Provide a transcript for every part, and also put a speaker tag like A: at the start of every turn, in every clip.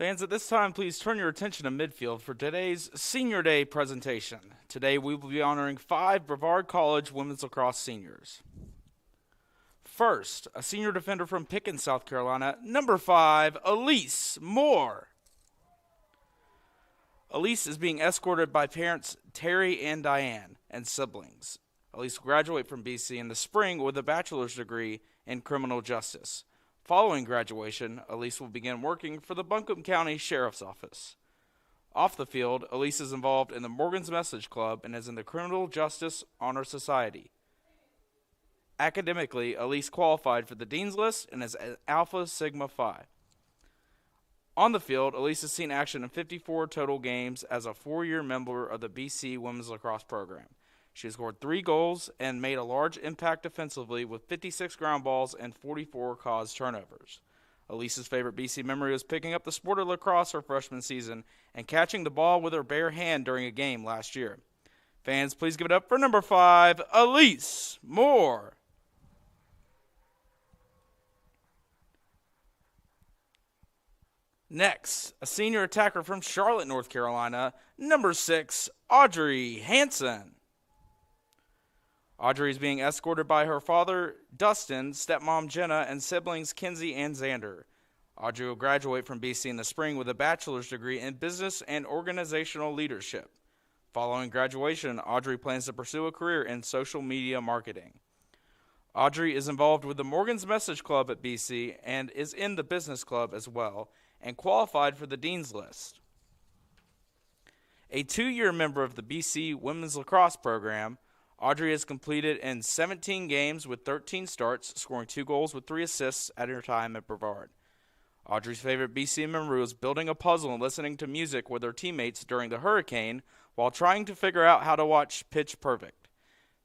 A: Fans, at this time, please turn your attention to midfield for today's Senior Day presentation. Today, we will be honoring 5 Brevard College women's lacrosse seniors. First, a senior defender from Pickens, South Carolina, number 5, Elise Moore. Elise is being escorted by parents Terry and Diane and siblings. Elise will graduate from BC in the spring with a bachelor's degree in criminal justice. Following graduation, Elise will begin working for the Buncombe County Sheriff's Office. Off the field, Elise is involved in the Morgan's Message Club and is in the Criminal Justice Honor Society. Academically, Elise qualified for the Dean's List and is Alpha Sigma Phi. On the field, Elise has seen action in 54 total games as a 4-year member of the BC Women's Lacrosse Program. She has scored 3 goals and made a large impact defensively with 56 ground balls and 44 caused turnovers. Elise's favorite BC memory was picking up the sport of lacrosse her freshman season and catching the ball with her bare hand during a game last year. Fans, please give it up for number 5, Elise Moore. Next, a senior attacker from Charlotte, North Carolina, number 6, Audrey Hansen. Audrey is being escorted by her father, Dustin, stepmom Jenna, and siblings Kinsey and Xander. Audrey will graduate from BC in the spring with a bachelor's degree in business and organizational leadership. Following graduation, Audrey plans to pursue a career in social media marketing. Audrey is involved with the Morgan's Message Club at BC and is in the business club as well, and qualified for the Dean's List. A 2-year member of the BC Women's Lacrosse Program, Audrey has completed in 17 games with 13 starts, scoring 2 goals with 3 assists at her time at Brevard. Audrey's favorite BC memory was building a puzzle and listening to music with her teammates during the hurricane while trying to figure out how to watch Pitch Perfect.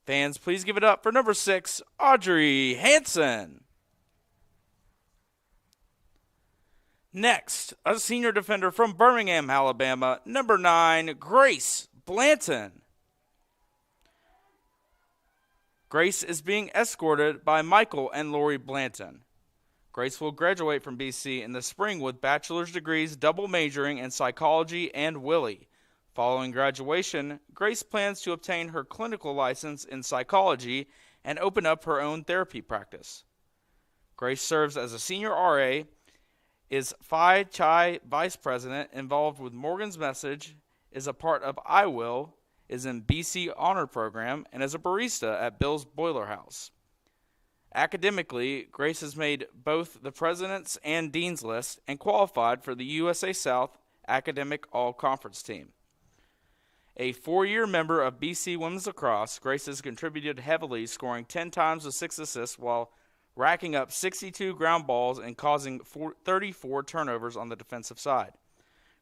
A: Fans, please give it up for number 6, Audrey Hansen. Next, a senior defender from Birmingham, Alabama, number 9, Grace Blanton. Grace is being escorted by Michael and Lori Blanton. Grace will graduate from BC in the spring with bachelor's degrees double majoring in psychology and Willie. Following graduation, Grace plans to obtain her clinical license in psychology and open up her own therapy practice. Grace serves as a senior RA, is Phi Chi vice president, involved with Morgan's Message, is a part of I Will, is in BC Honor Program, and is a barista at Bill's Boiler House. Academically, Grace has made both the President's and Dean's List and qualified for the USA South Academic All-Conference team. A 4-year member of BC Women's Lacrosse, Grace has contributed heavily, scoring 10 times with 6 assists while racking up 62 ground balls and causing 34 turnovers on the defensive side.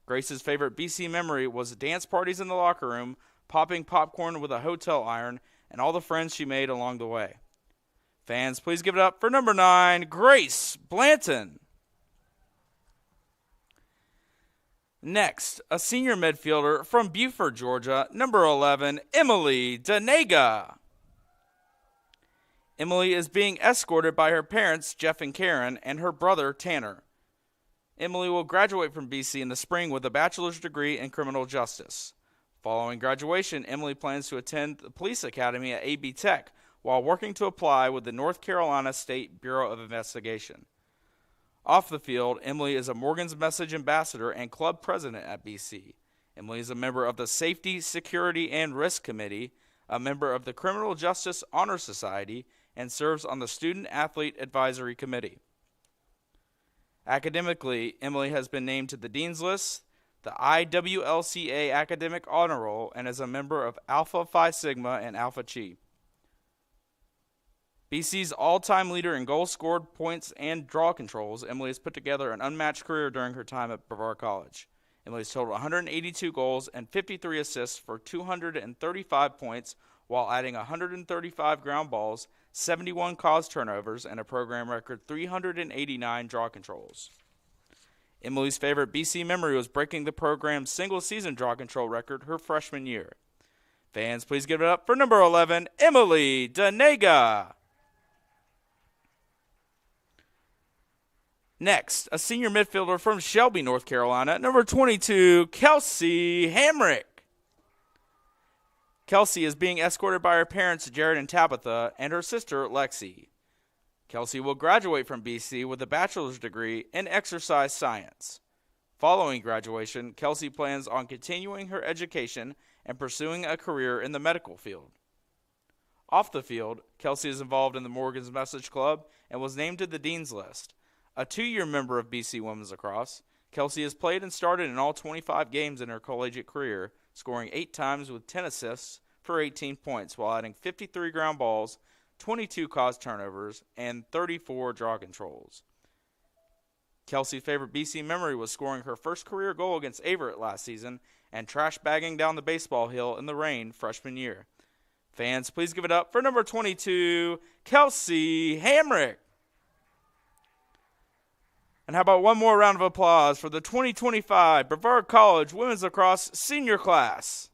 A: Grace's favorite BC memory was dance parties in the locker room, popping popcorn with a hotel iron, and all the friends she made along the way. Fans, please give it up for number 9, Grace Blanton. Next, a senior midfielder from Buford, Georgia, number 11, Emily Danega. Emily is being escorted by her parents, Jeff and Karen, and her brother, Tanner. Emily will graduate from BC in the spring with a bachelor's degree in criminal justice. Following graduation, Emily plans to attend the police academy at AB Tech while working to apply with the North Carolina State Bureau of Investigation. Off the field, Emily is a Morgan's Message ambassador and club president at BC. Emily is a member of the Safety, Security, and Risk Committee, a member of the Criminal Justice Honor Society, and serves on the Student Athlete Advisory Committee. Academically, Emily has been named to the Dean's List, the IWLCA Academic Honor Roll, and is a member of Alpha Phi Sigma and Alpha Chi. BC's all-time leader in goals scored, points, and draw controls, Emily has put together an unmatched career during her time at Brevard College. Emily's totaled 182 goals and 53 assists for 235 points while adding 135 ground balls, 71 caused turnovers, and a program record 389 draw controls. Emily's favorite BC memory was breaking the program's single-season draw control record her freshman year. Fans, please give it up for number 11, Emily Danega. Next, a senior midfielder from Shelby, North Carolina, number 22, Kelsey Hamrick. Kelsey is being escorted by her parents, Jared and Tabitha, and her sister, Lexi. Kelsey will graduate from BC with a bachelor's degree in exercise science. Following graduation, Kelsey plans on continuing her education and pursuing a career in the medical field. Off the field, Kelsey is involved in the Morgan's Message Club and was named to the Dean's List. A 2-year member of BC Women's Lacrosse, Kelsey has played and started in all 25 games in her collegiate career, scoring 8 times with 10 assists for 18 points while adding 53 ground balls, 22 caused turnovers, and 34 draw controls. Kelsey's favorite BC memory was scoring her first career goal against Averett last season and trash bagging down the baseball hill in the rain freshman year. Fans, please give it up for number 22, Kelsey Hamrick. And how about one more round of applause for the 2025 Brevard College Women's Lacrosse Senior Class.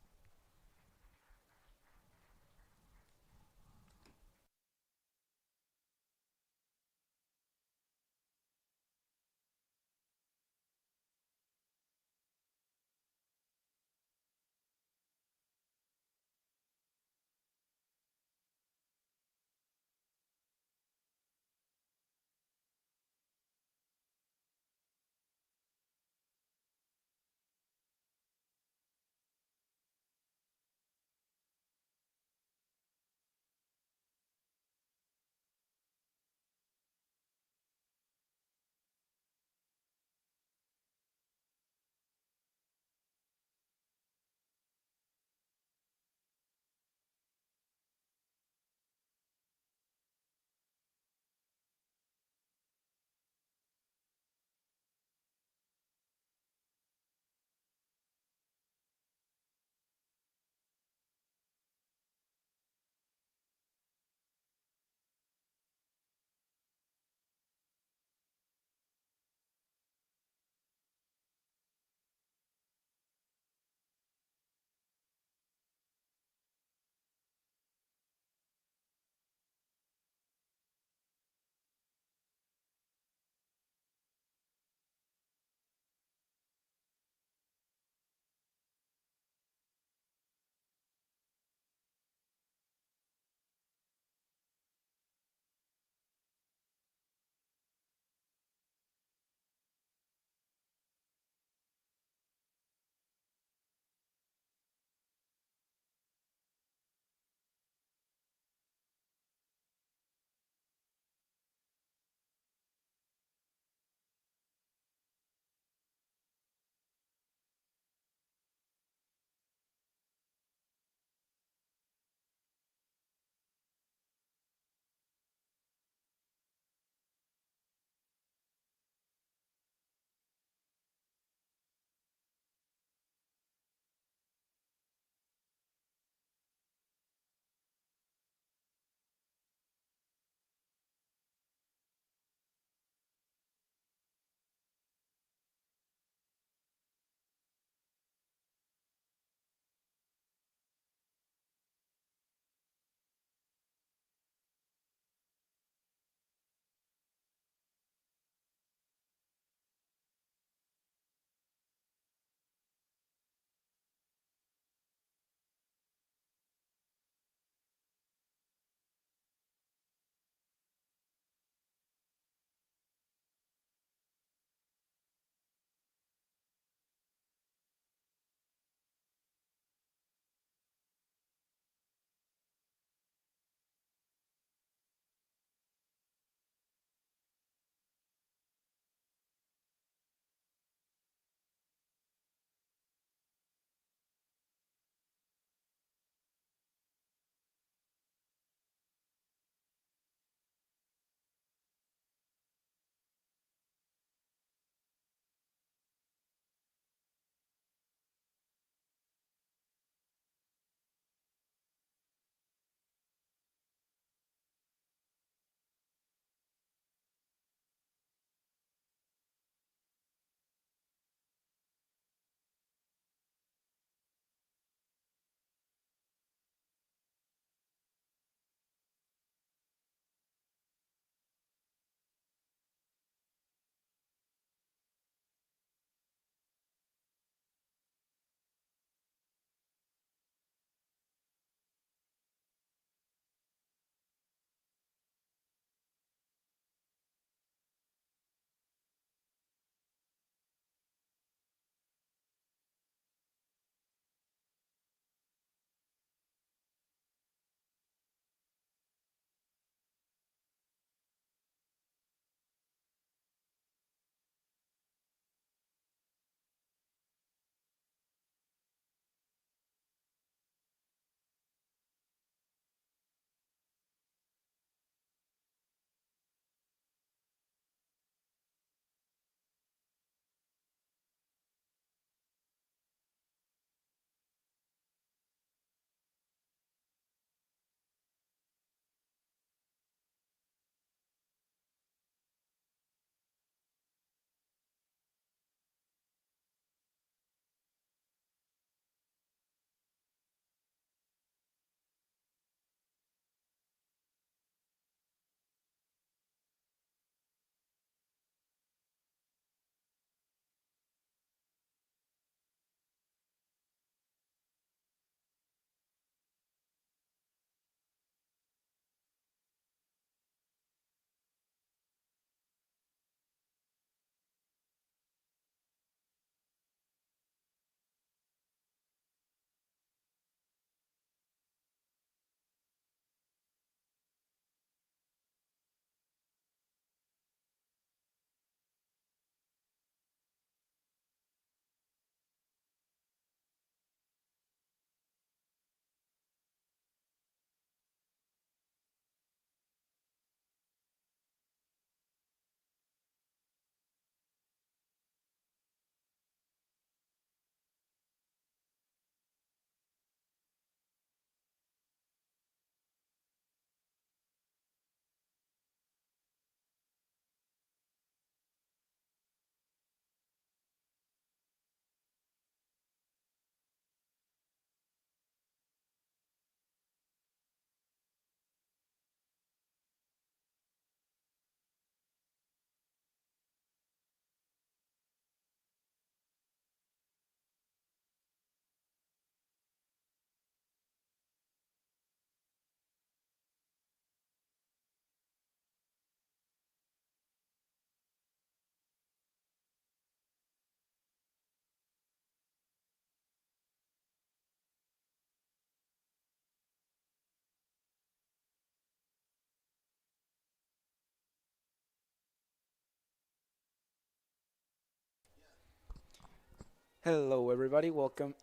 B: Hello, everybody. Welcome.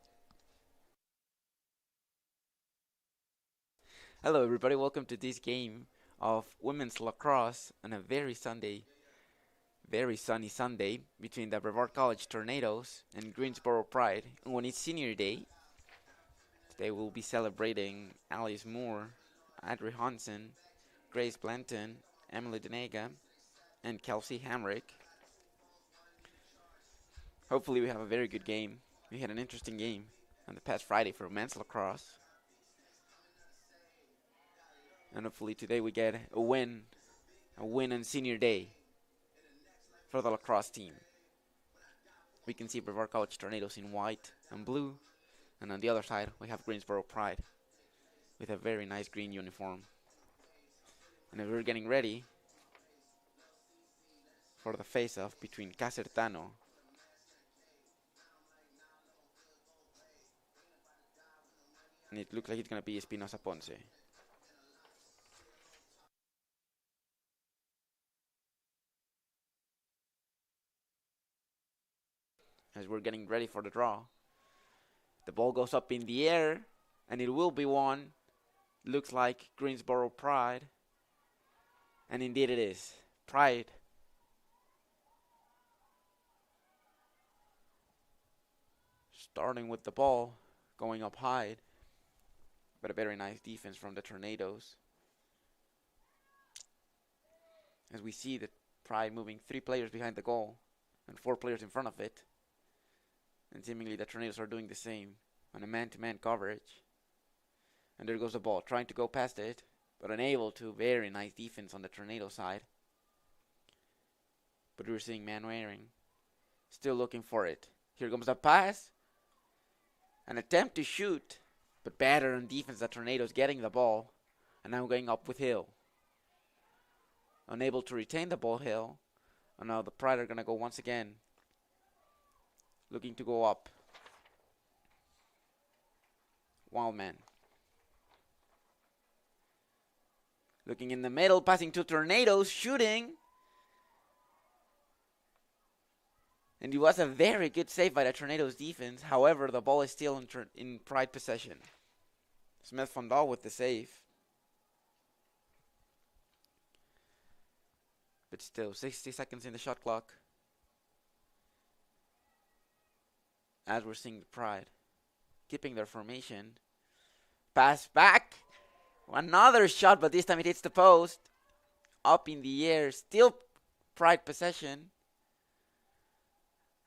B: Hello, everybody. Welcome to this game of women's lacrosse on a very sunny Sunday between the Brevard College Tornadoes and Greensboro Pride. And when it's senior day, they will be celebrating Alice Moore, Adri Hansen, Grace Blanton, Emily Denega, and Kelsey Hamrick. Hopefully, we have a very good game. We had an interesting game on the past Friday for men's lacrosse, and hopefully today we get a win on senior day for the lacrosse team. We can see Brevard College Tornadoes in white and blue, and on the other side we have Greensboro Pride with a very nice green uniform. And we're getting ready for the face-off between Casertano and it looks like it's going to be Espinosa Ponce. As we're getting ready for the draw, the ball goes up in the air and it will be won. Looks like Greensboro Pride, and indeed it is. Pride starting with the ball going up high, but a very nice defense from the Tornadoes. As we see the Pride moving 3 players behind the goal and 4 players in front of it. And seemingly the Tornadoes are doing the same on a man-to-man coverage. And there goes the ball, trying to go past it, but unable to. Very nice defense on the Tornado side. But we're seeing man wearing, still looking for it. Here comes the pass. An attempt to shoot, but better on defense. The Tornadoes getting the ball, and now going up with Hill. Unable to retain the ball, Hill. And now the Pride are going to go once again, looking to go up. Wildman. Looking in the middle, passing to Tornadoes, shooting. And it was a very good save by the Tornadoes defense. However, the ball is still in Pride possession. Smith Fondal with the save. But still, 60 seconds in the shot clock. As we're seeing the Pride keeping their formation. Pass back. Another shot, but this time it hits the post. Up in the air. Still Pride possession.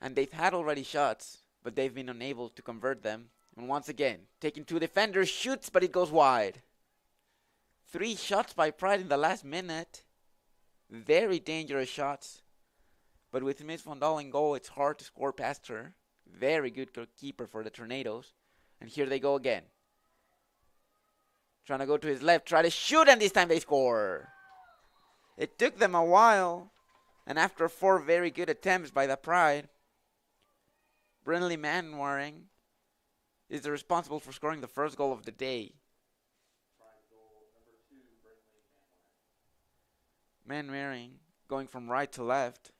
B: And they've had already shots, but they've been unable to convert them. And once again, taking 2 defenders, shoots, but it goes wide. 3 shots by Pride in the last minute. Very dangerous shots. But with Miss Fondal in goal, it's hard to score past her. Very good keeper for the Tornadoes. And here they go again. Trying to go to his left, try to shoot, and this time they score. It took them a while. And after 4 very good attempts by the Pride, Brinley Manwaring is the responsible for scoring the first goal of the day. Manwaring going from right to left.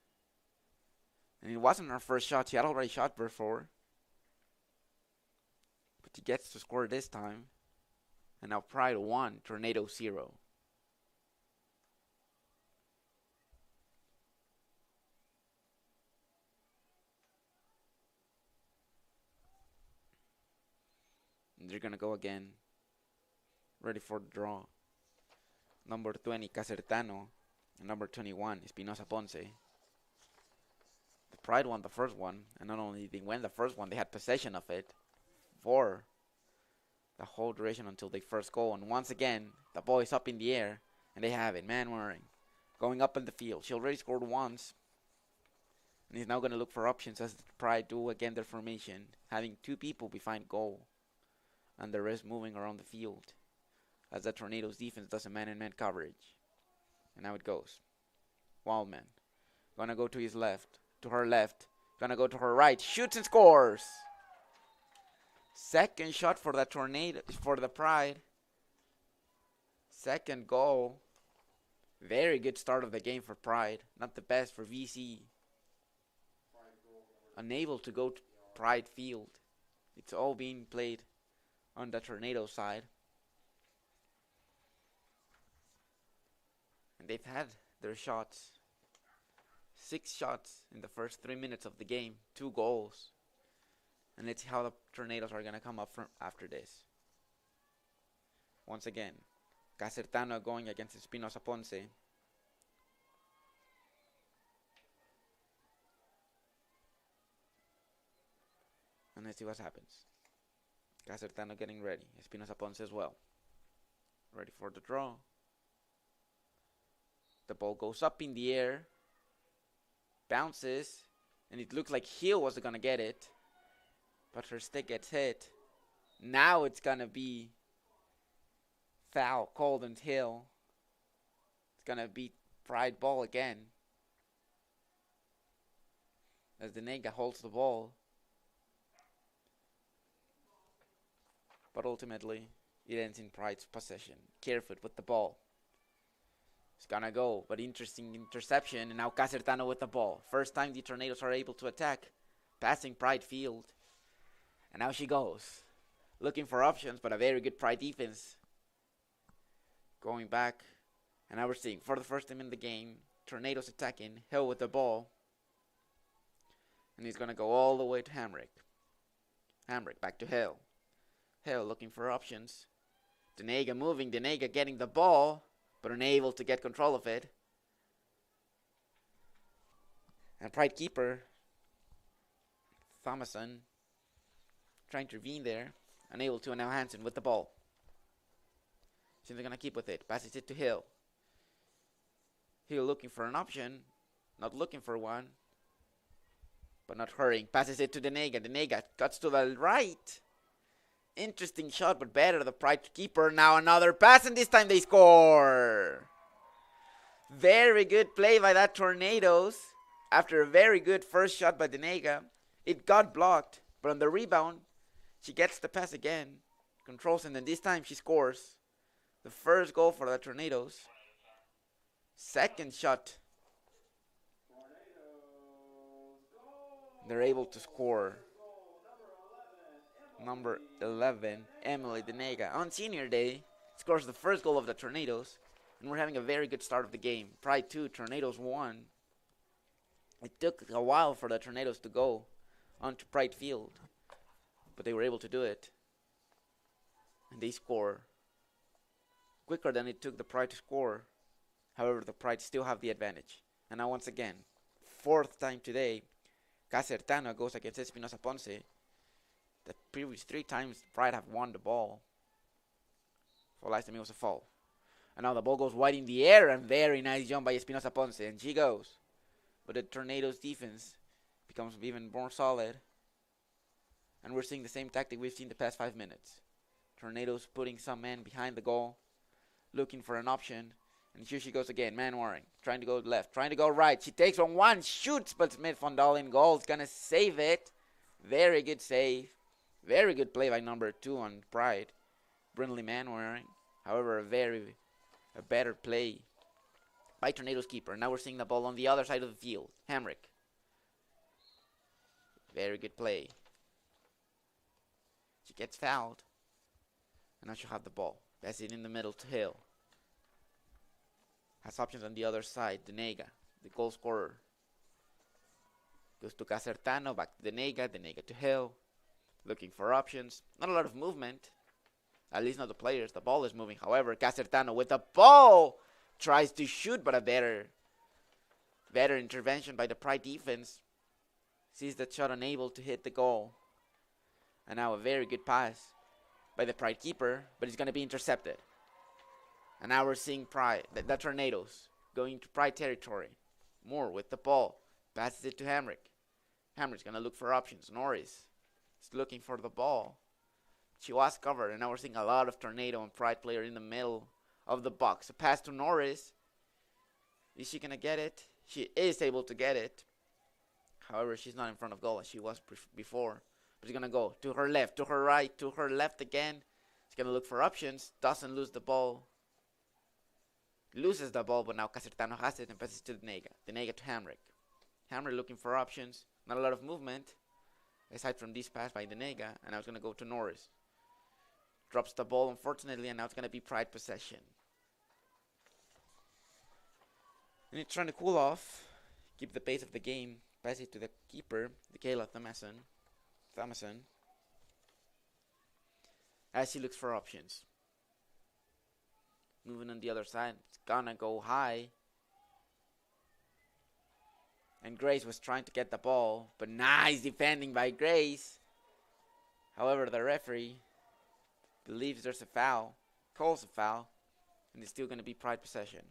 B: And it wasn't her first shot. She had already shot before. But he gets to score this time. And now Pride 1, Tornado 0. And they're going to go again. Ready for the draw. Number 20, Casertano. And number 21, Espinosa Ponce. The Pride won the first one. And not only did they win the first one, they had possession of it for the whole duration until they first goal. And once again, the ball is up in the air. And they have it. Manwaring going up in the field. She already scored once. And he's now going to look for options as the Pride do again their formation. Having 2 people behind goal. And the rest moving around the field. As the Tornadoes defense does a man-on-man coverage. And now it goes. Wildman. Gonna go to his left. To her left. Gonna go to her right. Shoots and scores. Second shot for the Tornado. For the Pride. Second goal. Very good start of the game for Pride. Not the best for VC. Unable to go Pride Field. It's all being played on the Tornado side. And they've had their shots. 6 shots in the first 3 minutes of the game. 2 goals. And let's see how the Tornadoes are going to come up from after this. Once again, Casertano going against Espinosa Ponce. And let's see what happens. Casertano getting ready. Espinosa Ponce as well. Ready for the draw. The ball goes up in the air. Bounces. And it looks like Hill was going to get it. But her stick gets hit. Now it's going to be foul called on Hill. It's going to be Pride ball again. As Denega holds the ball. But ultimately, it ends in Pride's possession. Carefoot with the ball. It's gonna go, but interesting interception. And now Casertano with the ball. First time the Tornadoes are able to attack. Passing Pride Field. And now she goes. Looking for options, but a very good Pride defense. Going back. And now we're seeing, for the first time in the game, Tornadoes attacking. Hill with the ball. And he's gonna go all the way to Hamrick. Hamrick back to Hill. Hill looking for options. Denega moving. Denega getting the ball, but unable to get control of it. And Pride keeper Thomason trying to intervene there. Unable to. And now Hansen with the ball. Seems they're going to keep with it. Passes it to Hill. Hill looking for an option. Not looking for one. But not hurrying. Passes it to Denega. Denega cuts to the right. Interesting shot, but better the Pride keeper. Now another pass, and this time they score. Very good play by that Tornadoes. After a very good first shot by Denega. It got blocked, but on the rebound, she gets the pass again. Controls, and then this time she scores. The first goal for the Tornadoes. Second shot. They're able to score. Number 11, Emily Denega, on senior day, scores the first goal of the Tornadoes. And we're having a very good start of the game. Pride 2, Tornadoes 1. It took a while for the Tornadoes to go onto Pride Field. But they were able to do it. And they score quicker than it took the Pride to score. However, the Pride still have the advantage. And now once again, 4th time today, Casertano goes against Espinosa Ponce. The previous 3 times Pride have won the ball. So last time it was a foul. And now the ball goes wide in the air, and very nice jump by Espinosa Ponce, and she goes. But the Tornadoes defense becomes even more solid. And we're seeing the same tactic we've seen the past 5 minutes. Tornadoes putting some men behind the goal, looking for an option. And here she goes again, man warring, trying to go left, trying to go right. She takes on one, shoots, but Smith Fondal in goal is going to save it. Very good save. Very good play by number 2 on Pride. Brindley Manwaring. However, a better play by Tornadoes keeper. Now we're seeing the ball on the other side of the field. Hamrick. Very good play. She gets fouled. And now she'll have the ball. Pass it in the middle to Hill. Has options on the other side. Denega, the goal scorer. Goes to Casertano, back to Denega. Denega to Hill. Looking for options. Not a lot of movement. At least not the players. The ball is moving. However, Casertano with the ball tries to shoot, but a better intervention by the Pride defense. Sees the shot unable to hit the goal. And now a very good pass by the Pride keeper, but it's going to be intercepted. And now we're seeing Pride, the Tornadoes, going to Pride territory. Moore with the ball. Passes it to Hamrick. Hamrick's going to look for options. Norris is looking for the ball. She was covered, and now we're seeing a lot of Tornado and Pride player in the middle of the box. A pass to Norris. Is she going to get it? She is able to get it. However, she's not in front of goal as she was before. But she's going to go to her left, to her right, to her left again. She's going to look for options. Doesn't lose the ball. Loses the ball, but now Casertano has it and passes to Denega. Denega to Hamrick. Hamrick looking for options. Not a lot of movement. aside from this pass by Denega, and now it's going to go to Norris. Drops the ball, unfortunately, and now it's going to be Pride possession. And it's trying to cool off, keep the pace of the game, pass it to the keeper, Kayla Thomason, as he looks for options. Moving on the other side, it's gonna go high. And Grace was trying to get the ball, but nice defending by Grace. However, the referee believes there's a foul, calls a foul, and it's still going to be Pride possession.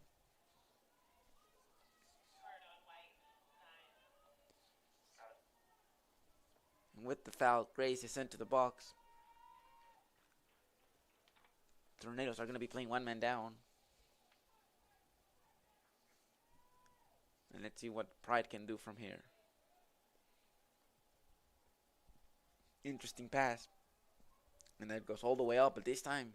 B: And with the foul, Grace is sent to the box. Tornadoes are going to be playing one man down. And let's see what Pride can do from here. Interesting pass. And that goes all the way up, but this time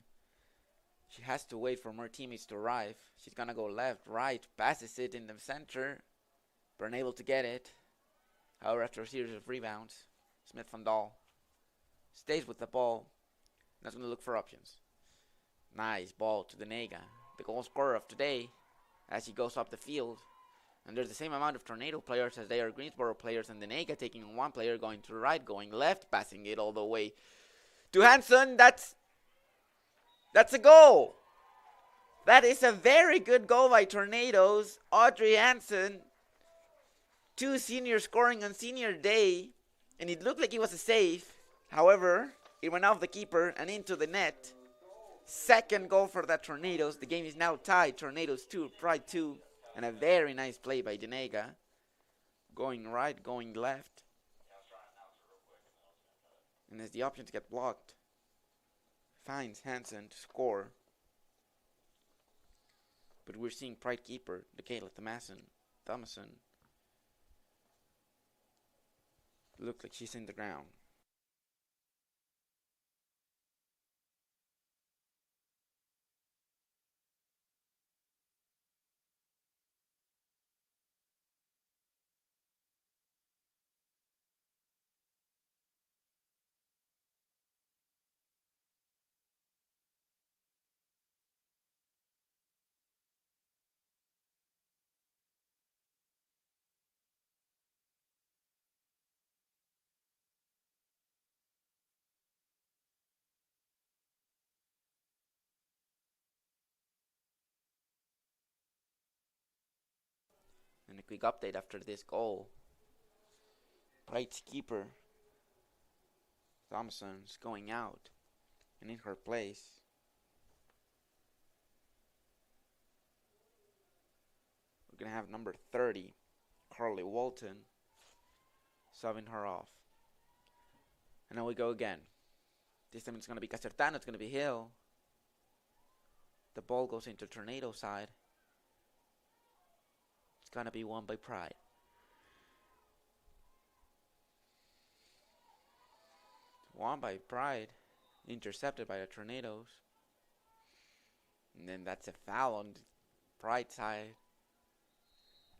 B: she has to wait for more teammates to arrive. She's going to go left, right, passes it in the center, but unable to get it. However, after a series of rebounds, Smith Van Dahl stays with the ball. And that's going to look for options. Nice ball to Denega, the goal scorer of today, as he goes up the field. And there's the same amount of Tornado players as they are Greensboro players, and Denega taking on one player, going to the right, going left, passing it all the way to Hansen. That's a goal. That is a very good goal by Tornadoes. Audrey Hansen, 2 seniors scoring on senior day, and it looked like it was a save. However, it went off the keeper and into the net. Second goal for the Tornadoes. The game is now tied. Tornadoes 2, Pride 2. And a very nice play by Denega. Going right, going left. And as the options get blocked, finds Hansen to score. But we're seeing Pride keeper, Kayla Thomason. Looks like she's in the ground. And a quick update after this goal. Pride's keeper, Thompson's going out. And in her place, we're going to have number 30, Carly Walton, subbing her off. And now we go again. This time it's going to be Casertano, it's going to be Hill. The ball goes into Tornado side. Gonna be won by Pride. Won by Pride. Intercepted by the Tornadoes. And then that's a foul on the Pride side.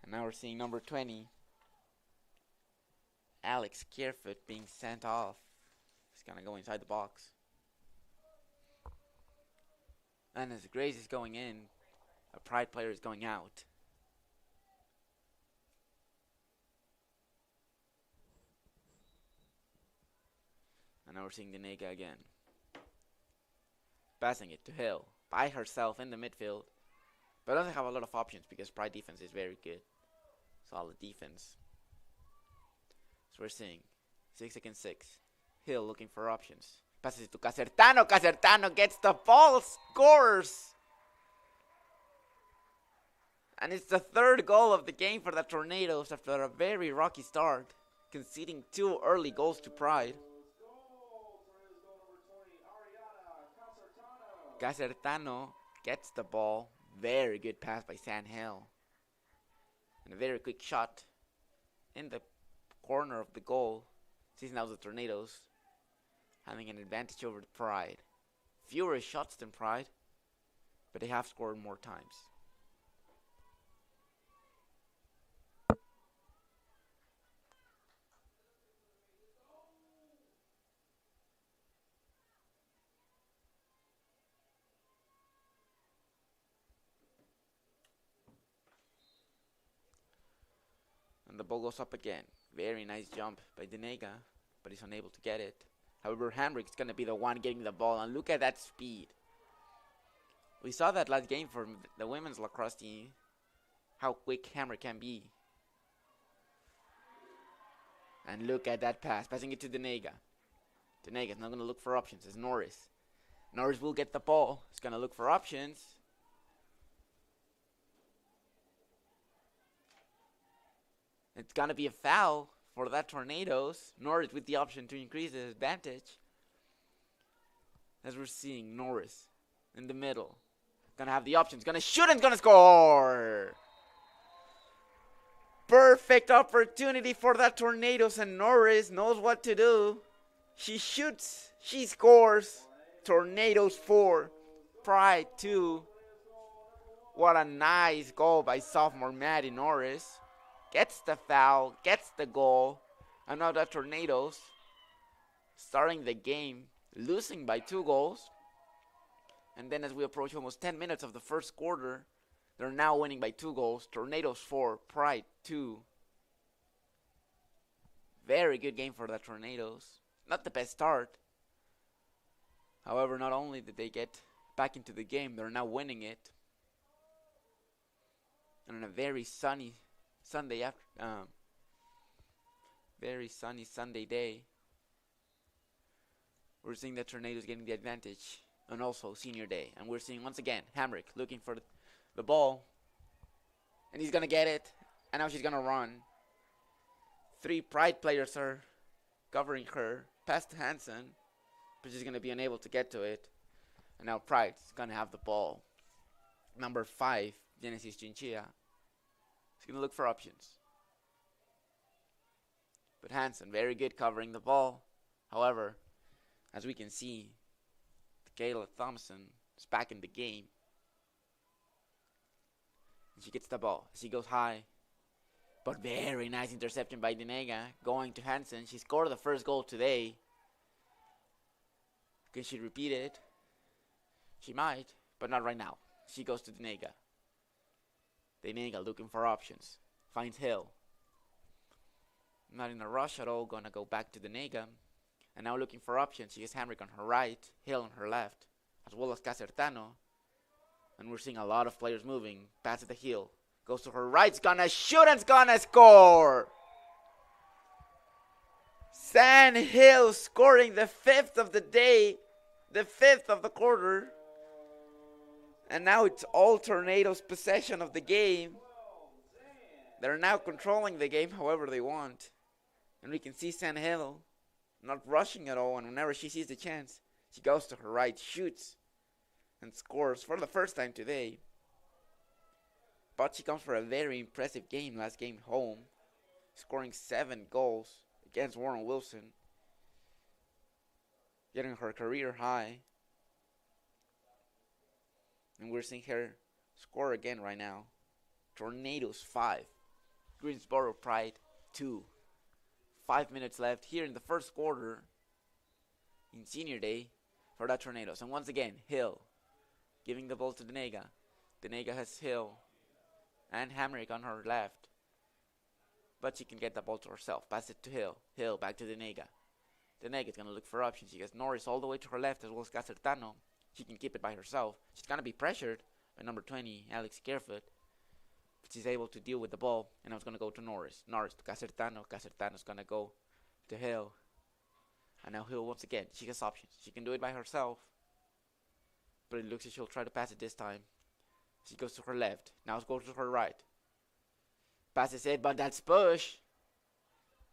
B: And now we're seeing number 20, Alex Kerfoot, being sent off. He's gonna go inside the box. And as Grace is going in, a Pride player is going out. And now we're seeing Denega again. Passing it to Hill by herself in the midfield. But doesn't have a lot of options because Pride defense is very good. Solid defense. So we're seeing 6 against 6. Hill looking for options. Passes it to Casertano. Casertano gets the ball. Scores. And it's the third goal of the game for the Tornadoes after a very rocky start. Conceding 2 early goals to Pride. Casertano gets the ball. Very good pass by San Hill. And a very quick shot in the corner of the goal. Sees now the Tornadoes having an advantage over Pride. Fewer shots than Pride, but they have scored more times. And the ball goes up again. Very nice jump by Denega, but he's unable to get it. However, Hamrick's going to be the one getting the ball, and look at that speed. We saw that last game for the women's lacrosse team, how quick Hamrick can be. And look at that pass, passing it to Denega. Denega's not going to look for options. It's Norris. Norris will get the ball. He's going to look for options. It's going to be a foul for that Tornadoes. Norris with the option to increase his advantage. As we're seeing Norris in the middle. Going to have the options. Going to shoot and going to score. Perfect opportunity for that Tornadoes, and Norris knows what to do. She shoots. She scores. Tornadoes 4. Pride 2. What a nice goal by sophomore Maddie Norris. Gets the foul, gets the goal, and now the Tornadoes starting the game, losing by 2 goals. And then as we approach almost 10 minutes of the first quarter, they're now winning by 2 goals. Tornadoes 4, Pride 2. Very good game for the Tornadoes. Not the best start. However, not only did they get back into the game, they're now winning it. And on a very sunny Sunday day, we're seeing the Tornadoes getting the advantage, and also senior day, and we're seeing once again Hamrick looking for the ball, and he's gonna get it, and now she's gonna run. 3 Pride players are covering her, pass to Hansen, but she's gonna be unable to get to it, and now Pride's gonna have the ball. Number 5, Genesis Chinchilla. He's going to look for options. But Hansen, very good covering the ball. However, as we can see, Kayla Thompson is back in the game. And she gets the ball. She goes high. But very nice interception by Denega. Going to Hansen. She scored the first goal today. Can she repeat it? She might, but not right now. She goes to Denega. Denega looking for options. Finds Hill. Not in a rush at all. Gonna go back to Denega. And now looking for options. She has Hamrick on her right. Hill on her left. As well as Casertano. And we're seeing a lot of players moving. Passes the Hill. Goes to her right. It's gonna shoot and it's gonna score. San Hill scoring the 5th of the day. The 5th of the quarter. And now it's all Tornadoes' possession of the game. They're now controlling the game however they want. And we can see San Hill not rushing at all. And whenever she sees the chance, she goes to her right, shoots, and scores for the first time today. But she comes for a very impressive game last game home. Scoring 7 goals against Warren Wilson. Getting her career high. And we're seeing her score again right now. Tornadoes 5. Greensboro Pride 2. 5 minutes left here in the first quarter. In senior day for the Tornadoes. And once again, Hill giving the ball to Denega. Denega has Hill and Hamrick on her left. But she can get the ball to herself. Pass it to Hill. Hill back to Denega. Denega's going to look for options. She has Norris all the way to her left as well as Casertano. She can keep it by herself. She's going to be pressured by number 20, Alex Carefoot. But she's able to deal with the ball. And now it's going to go to Norris. Norris to Casertano. Casertano's going to go to Hill. And now Hill once again. She has options. She can do it by herself. But it looks like she'll try to pass it this time. She goes to her left. Now it goes to her right. Passes it, but that's push.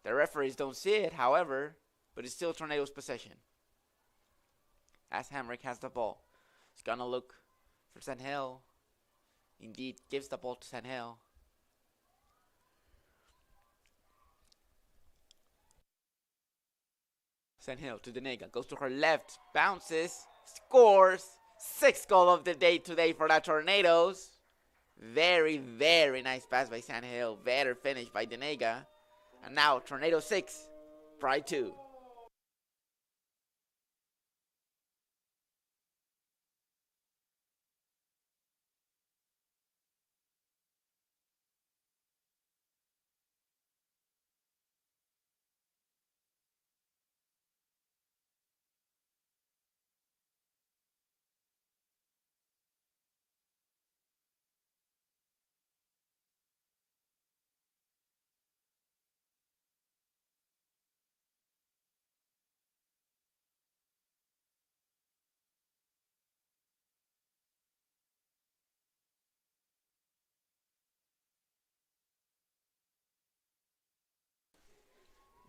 B: The referees don't see it, however. But it's still Tornadoes' possession. As Hamrick has the ball. He's gonna look for San Hill. Indeed, gives the ball to San Hill. San Hill to Denega. Goes to her left. Bounces. Scores. 6th goal of the day today for the Tornadoes. Very, very nice pass by San Hill. Better finish by Denega. And now Tornado 6. Pride 2.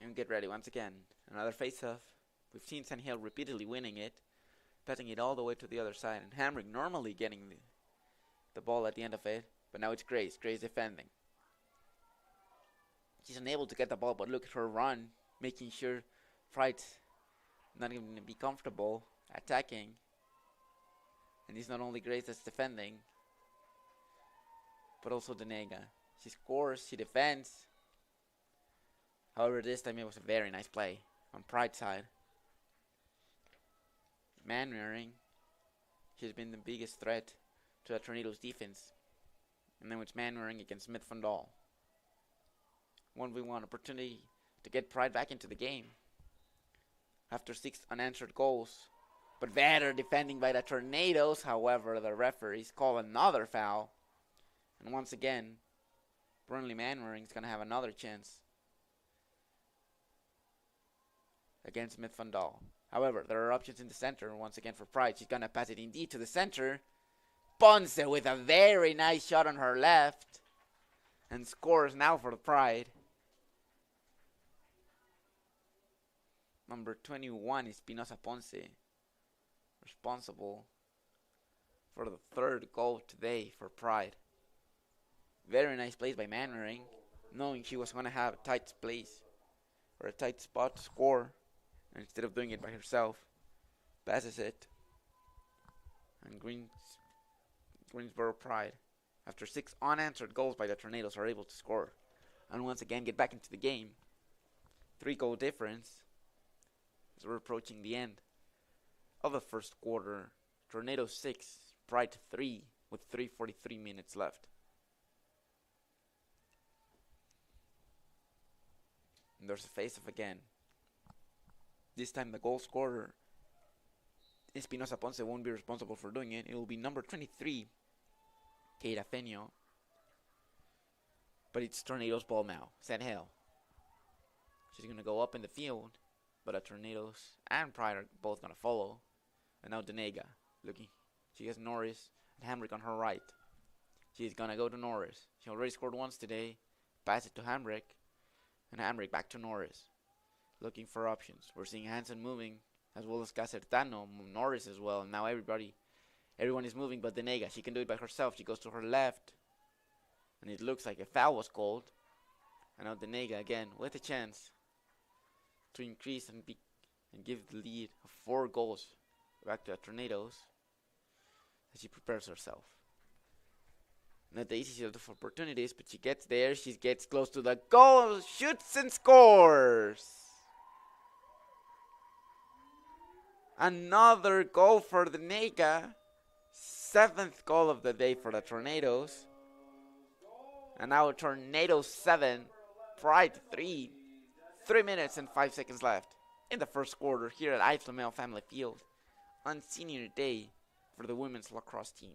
B: And get ready once again. Another face-off. We've seen San Hill repeatedly winning it, passing it all the way to the other side, and Hamrick normally getting the ball at the end of it, but now it's Grace. Grace defending. She's unable to get the ball, but look at her run, making sure Pride's not even going to be comfortable attacking. And it's not only Grace that's defending, but also Denega. She scores, she defends. However, this time it was a very nice play on Pride's side. Man-rearing, she's been the biggest threat to the Tornadoes' defense. And then it's man-rearing against Smith Van Dahl. 1v1 opportunity to get Pride back into the game. After 6 unanswered goals. But better defending by the Tornadoes. However, the referees call another foul. And once again, Burnley man-rearing is going to have another chance against Smith Van Dahl. However, there are options in the center. Once again for Pride. She's going to pass it indeed to the center. Ponce with a very nice shot on her left. And scores now for the Pride. Number 21 is Espinosa Ponce. Responsible for the 3rd goal today for Pride. Very nice plays by Manwaring. Knowing she was going to have a tight place or a tight spot to score. And instead of doing it by herself, passes it. And Greensboro Pride, after 6 unanswered goals by the Tornadoes, are able to score. And once again get back into the game. 3-goal difference as we're approaching the end of the first quarter. Tornadoes 6, Pride 3 with 3:43 minutes left. And there's a face-off again. This time the goal scorer, Espinosa Ponce, won't be responsible for doing it. It will be number 23, Keira Feño. But it's Tornadoes ball now. San Hill. She's going to go up in the field. But the Tornadoes and Pride are both going to follow. And now Denega looking. She has Norris and Hamrick on her right. She's going to go to Norris. She already scored once today. Pass it to Hamrick. And Hamrick back to Norris. Looking for options. We're seeing Hansen moving, as well as Casertano, Norris as well. And now everyone is moving but Denega. She can do it by herself. She goes to her left. And it looks like a foul was called. And now Denega again with a chance to increase and give the lead of 4 goals back to the Tornadoes as she prepares herself. Not the easiest of opportunities, but she gets there. She gets close to the goal, shoots and scores. Another goal for the Denega. 7th goal of the day for the Tornadoes. And now Tornadoes 7, Pride 3. 3 minutes and 5 seconds left in the first quarter here at Iflamel Family Field on senior day for the women's lacrosse team.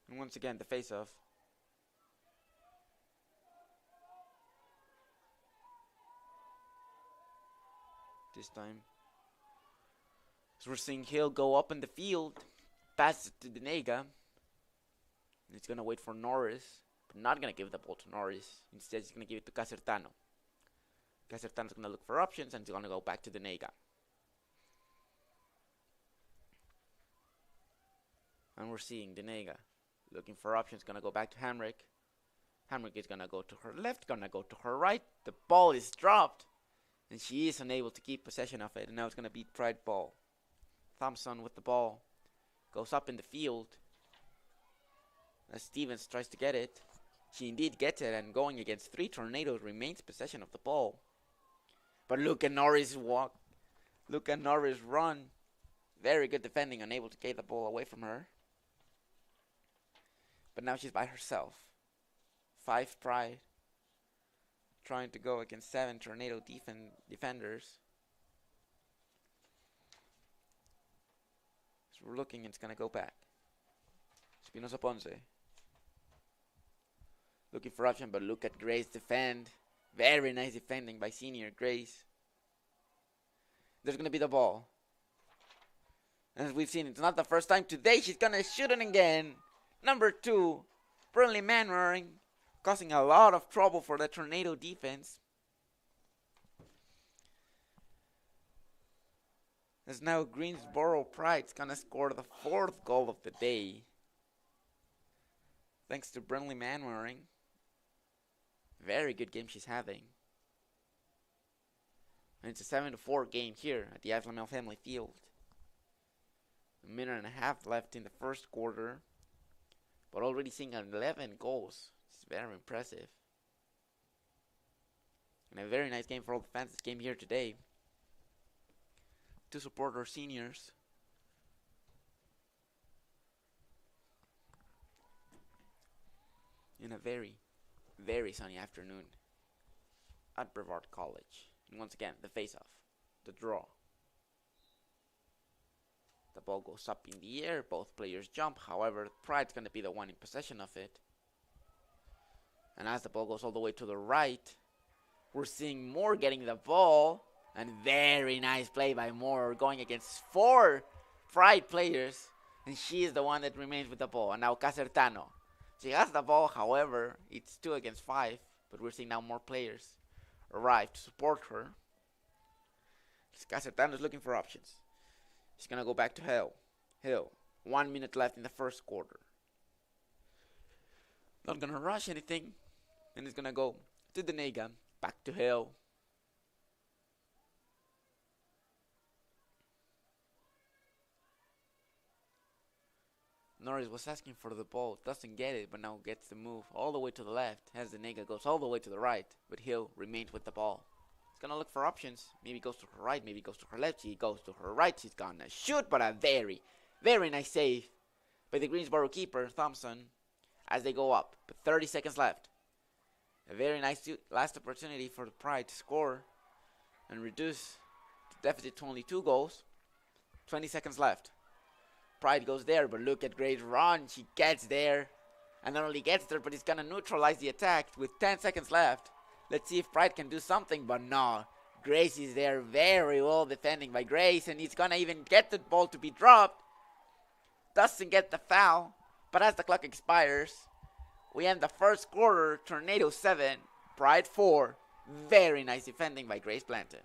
B: And once again, the face-off. This time. So we're seeing Hill go up in the field. Pass it to Denega. And it's going to wait for Norris. But not going to give the ball to Norris. Instead, he's going to give it to Casertano. Casertano's going to look for options and he's going to go back to Denega. And we're seeing Denega looking for options, gonna go back to Hamrick. Hamrick is gonna go to her left, gonna go to her right. The ball is dropped, and she is unable to keep possession of it. And now it's gonna be Pride ball. Thompson with the ball goes up in the field as Stevens tries to get it. She indeed gets it, and going against 3 Tornadoes remains possession of the ball. But look at Norris walk. Look at Norris run. Very good defending, unable to get the ball away from her. But now she's by herself. 5 Pride trying to go against 7 Tornado defenders. So we're looking, it's going to go back. Espinosa Ponce. Looking for option, but look at Grace defend. Very nice defending by senior Grace. There's going to be the ball. As we've seen, it's not the first time today. She's going to shoot it again. Number 2, Burnley Manwaring, causing a lot of trouble for the Tornado defense. As now Greensboro Pride's going to score the 4th goal of the day. Thanks to Burnley Manwaring. Very good game she's having. And it's a 7-4 game here at the Islamel Family Field. A minute and a half left in the first quarter. But already seeing 11 goals. It's very impressive. And a very nice game for all the fans that came here today to support our seniors. In a very, very sunny afternoon at Brevard College. And once again, the face-off, the draw. The ball goes up in the air, both players jump, however, Pride's going to be the one in possession of it. And as the ball goes all the way to the right, we're seeing Moore getting the ball, and very nice play by Moore, going against 4 Pride players, and she is the one that remains with the ball. And now Casertano. She has the ball, however, it's 2 against 5, but we're seeing now more players arrive to support her. Casertano is looking for options. She's going to go back to Hill. 1 minute left in the first quarter. Not going to rush anything. And it's going to go to Denega. Back to Hill. Norris was asking for the ball. Doesn't get it, but now gets the move all the way to the left. As Denega goes all the way to the right. But Hill remains with the ball. Gonna look for options. Maybe goes to her right, maybe goes to her left. She goes to her right. She's gonna shoot, but a very, very nice save by the Greensboro keeper, Thompson, as they go up. But 30 seconds left. A very nice last opportunity for the Pride to score and reduce the deficit to only 2 goals. 20 seconds left. Pride goes there, but look at Grace run. She gets there, and not only gets there, but he's gonna neutralize the attack with 10 seconds left. Let's see if Pride can do something, but no. Grace is there, very well defending by Grace, and he's gonna even get the ball to be dropped. Doesn't get the foul, but as the clock expires, we end the first quarter, Tornado 7, Pride 4. Very nice defending by Grace Blanton.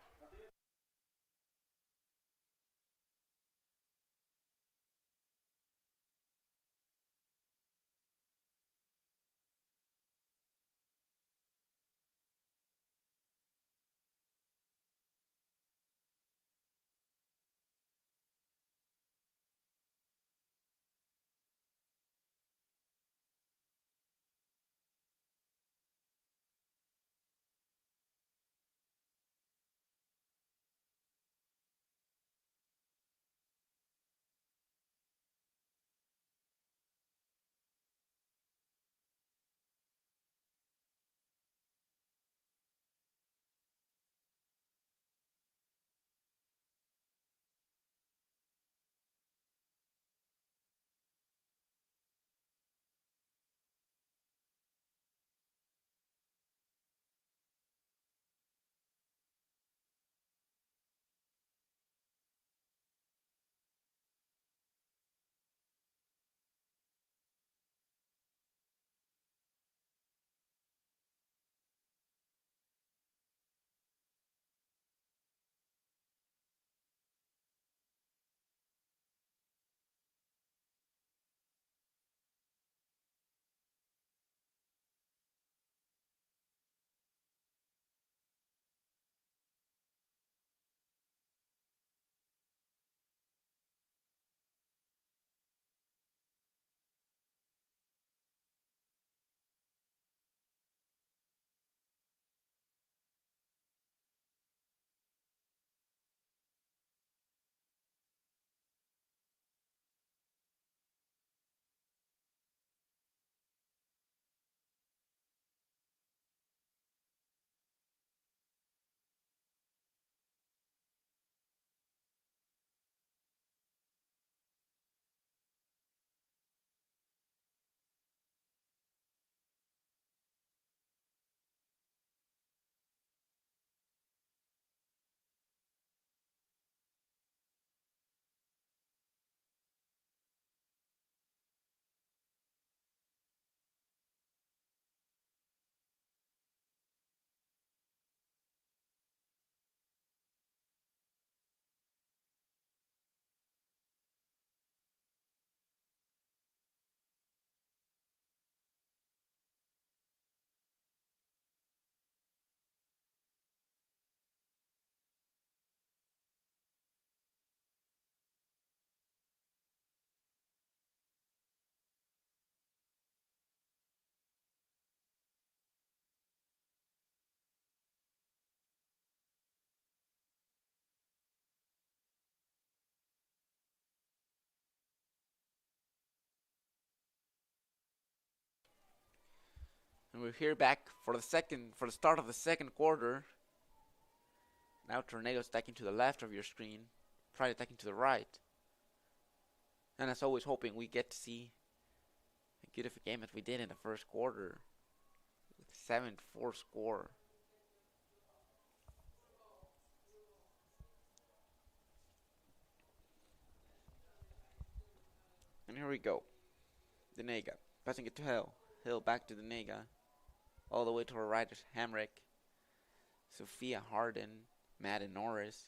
B: we're here back for the start of the second quarter. Now Tornadoes attacking to the left of your screen. Pride attacking to the right. And as always, hoping we get to see a good of a game as we did in the first quarter. With 7-4 score. And here we go. Denega. Passing it to Hill. Hill back to Denega. All the way to her right is Hamrick. Sophia Harden. Maddie Norris.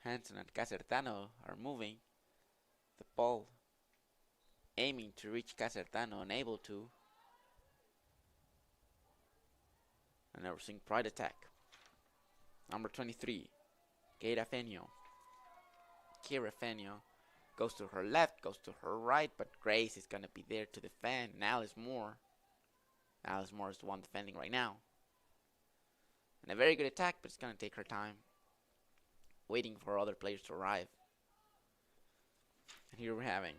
B: Hansen and Casertano are moving. The ball aiming to reach Casertano, unable to. And now we're seeing Pride attack. Number 23, Kira Fenio. Kira Fenio goes to her left, goes to her right, but Grace is going to be there to defend. And Alice Moore. Alice Moore is the one defending right now. And a very good attack, but it's going to take her time. Waiting for other players to arrive. And here we're having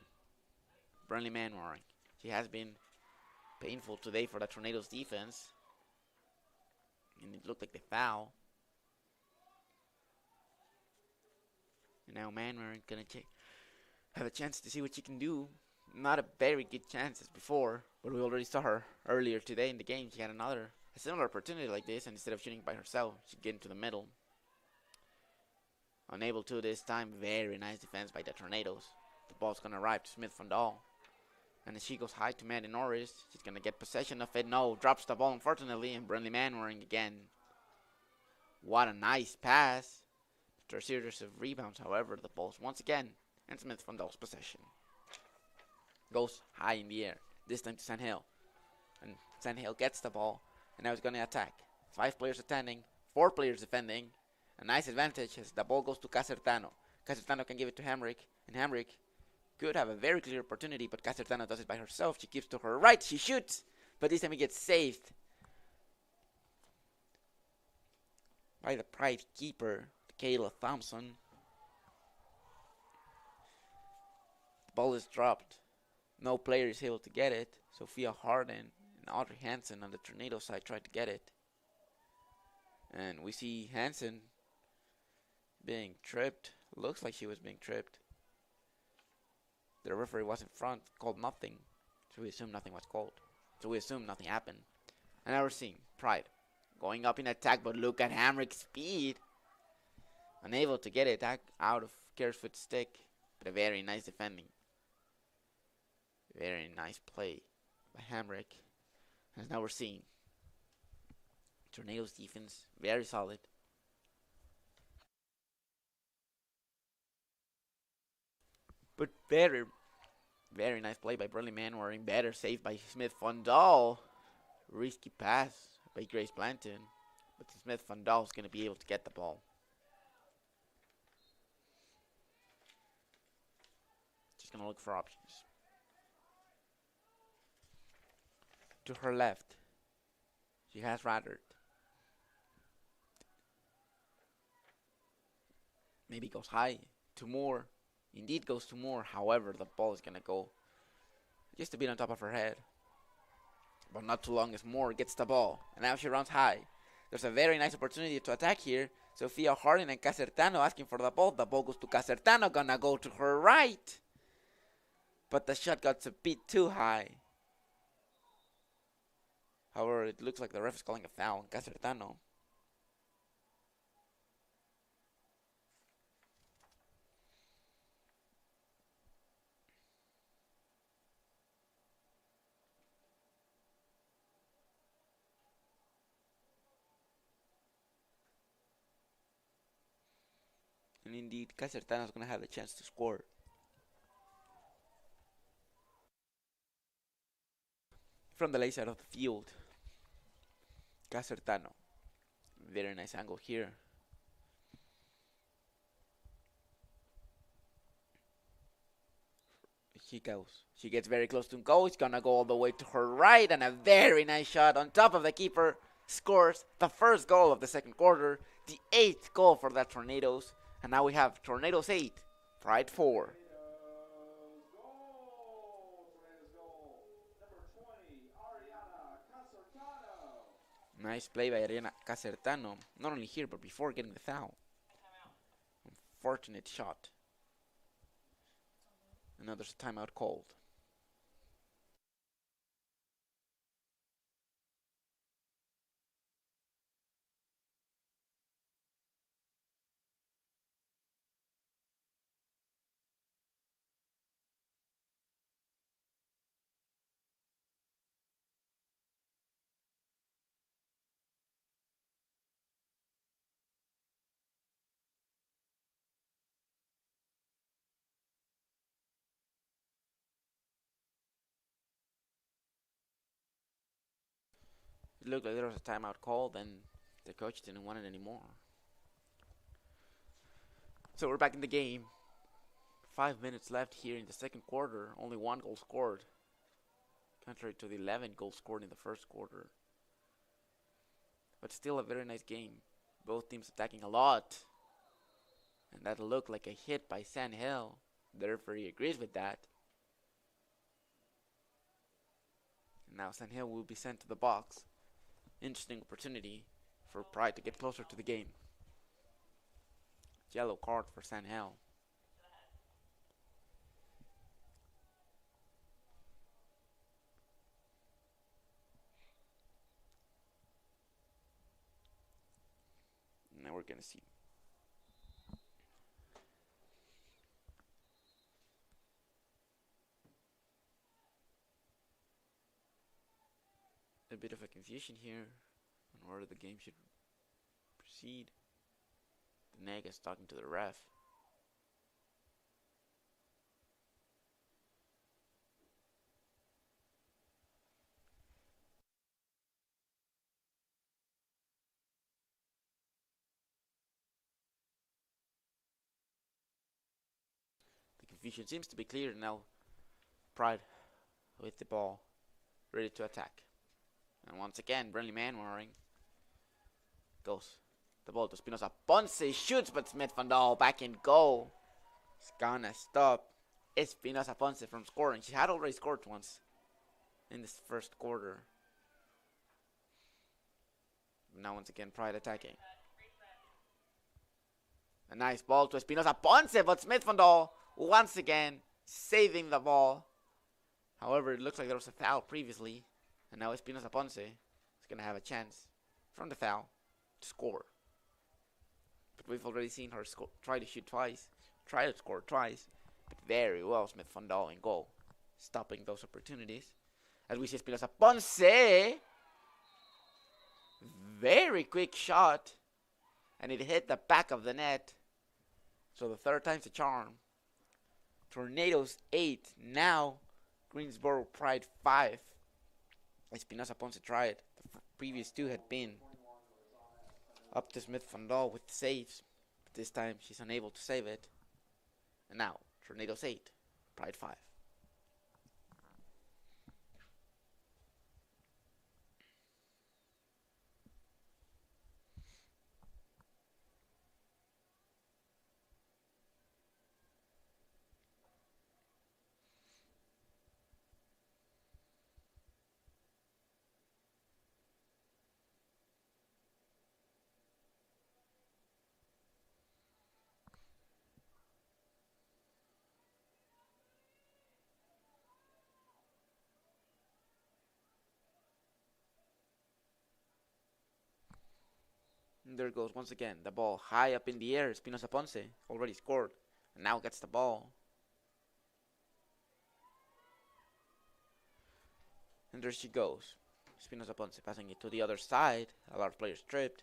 B: Burnley Manwaring. She has been painful today for the Tornadoes defense. And it looked like they foul. And now Manwaring gonna have a chance to see what she can do. Not a very good chance as before, but we already saw her earlier today in the game. She had a similar opportunity like this, and instead of shooting by herself, she'd get into the middle. Unable to this time. Very nice defense by the Tornadoes. The ball's gonna arrive to Smith Fondal. And as she goes high to Maddie Norris, she's gonna get possession of it. No, drops the ball unfortunately, and Burnley Manwaring again. What a nice pass. After a series of rebounds, however, the ball's once again in Smith Fondal's possession. Goes high in the air. This time to Sandhill. And Sandhill gets the ball, and now he's gonna attack. 5 players attending, 4 players defending. A nice advantage as the ball goes to Casertano. Casertano can give it to Hamrick, and Hamrick could have a very clear opportunity, but Casertano does it by herself. She keeps to her right, she shoots, but this time he gets saved by the Pride keeper, Kayla Thompson. The ball is dropped. No player is able to get it. Sophia Harden and Audrey Hansen on the Tornado side tried to get it. And we see Hansen being tripped. Looks like she was being tripped. The referee was in front, called nothing. So we assume nothing was called. So we assume nothing happened. And now we're seeing Pride going up in attack, but look at Hamrick's speed. Unable to get it out of Kerfoot's stick. But a very nice defending. Very nice play by Hamrick. And now we're seeing Tornadoes defense, very solid. But very, very nice play by Burnley Manwaring. Better save by Smith Fondal. Risky pass by Grace Blanton. But Smith Fondal is going to be able to get the ball. Just going to look for options. To her left, she has Radert. Maybe goes high to Moore. Indeed goes to Moore. However, the ball is going to go just a bit on top of her head. But not too long as Moore gets the ball. And now she runs high. There's a very nice opportunity to attack here. Sophia Harden and Casertano asking for the ball. The ball goes to Casertano. Gonna go to her right. But the shot got a bit too high. However, it looks like the ref is calling a foul on Casertano. And indeed, Casertano is going to have a chance to score. From the left side of the field, Casertano. Very nice angle here. She goes. She gets very close to goal. It's going to go all the way to her right. And a very nice shot on top of the keeper. Scores the first goal of the second quarter. The 8th goal for the Tornadoes. And now we have Tornadoes 8, Pride 4. Nice play by Ariana Casertano, not only here but before getting the foul. Unfortunate shot. Another timeout called. It looked like there was a timeout called, and the coach didn't want it anymore. So we're back in the game. 5 minutes left here in the second quarter. Only 1 goal scored, contrary to the 11 goals scored in the first quarter. But still a very nice game. Both teams attacking a lot. And that looked like a hit by San Hill. The referee agrees with that. And now San Hill will be sent to the box. Interesting opportunity for Pride to get closer to the game. Yellow card for San Hill. Now we're gonna see. A bit of a confusion here on where the game should proceed. The Negas talking to the ref. The confusion seems to be clear now. Pride with the ball, ready to attack. And once again, Brenly Manwaring goes the ball to Espinosa Ponce, shoots, but Smith Vandal back in goal. It's gonna stop Espinosa Ponce from scoring. She had already scored once in this first quarter. Now once again, Pride attacking. A nice ball to Espinosa Ponce, but Smith Vandal once again saving the ball. However, it looks like there was a foul previously. And now Espinosa Ponce is going to have a chance from the foul to score. But we've already seen her try to shoot twice, try to score twice. But very well, Smith Vandal in goal, stopping those opportunities. As we see Espinosa Ponce. Very quick shot. And it hit the back of the net. So the third time's a charm. Tornadoes 8. Now Greensboro Pride 5. Espinosa Ponce tried. The previous 2 had been up to Smith Vandal with the saves. But this time she's unable to save it. And now, Tornadoes 8, Pride 5. And there goes once again the ball high up in the air. Espinosa Ponce already scored and now gets the ball. And there she goes. Espinosa Ponce passing it to the other side. A lot of players tripped.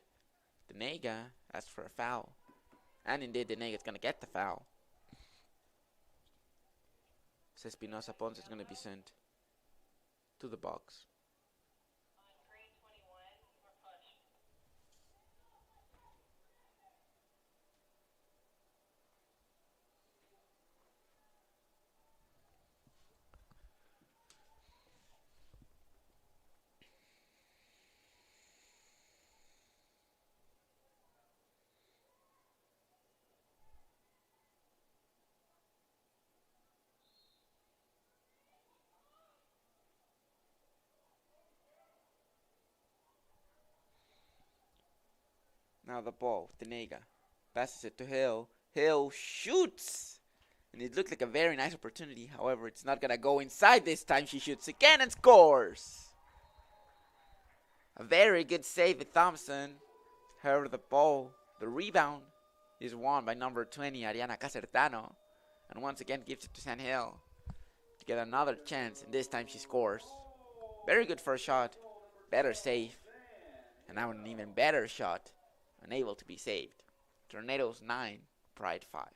B: Denega asks for a foul. And indeed, Denega's going to get the foul. So Espinosa Ponce is going to be sent to the box. Now the ball, Tenega. Passes it to Hill. Hill shoots! And it looked like a very nice opportunity. However, it's not gonna go inside this time. She shoots again and scores! A very good save with Thompson. However, the ball, the rebound, is won by number 20, Ariana Casertano. And once again gives it to San Hill to get another chance. And this time she scores. Very good first shot. Better save. And now an even better shot. Unable to be saved. Tornadoes 9, Pride 5.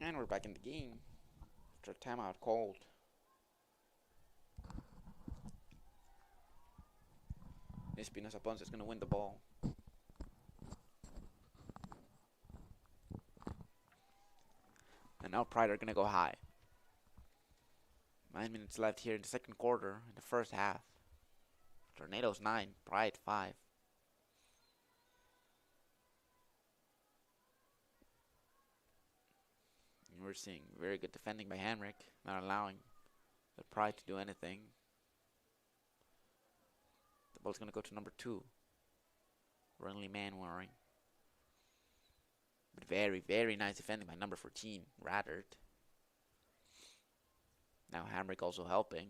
B: And we're back in the game. After a timeout called. Espinosa Ponce is going to win the ball. And now Pride are going to go high. 9 minutes left here in the second quarter, in the first half. Tornadoes 9, Pride 5. And we're seeing very good defending by Hamrick, not allowing the Pride to do anything. The ball's going to go to number 2. Renly Manwaring. But very, very nice defending by number 14, Raddert. Now Hamrick also helping.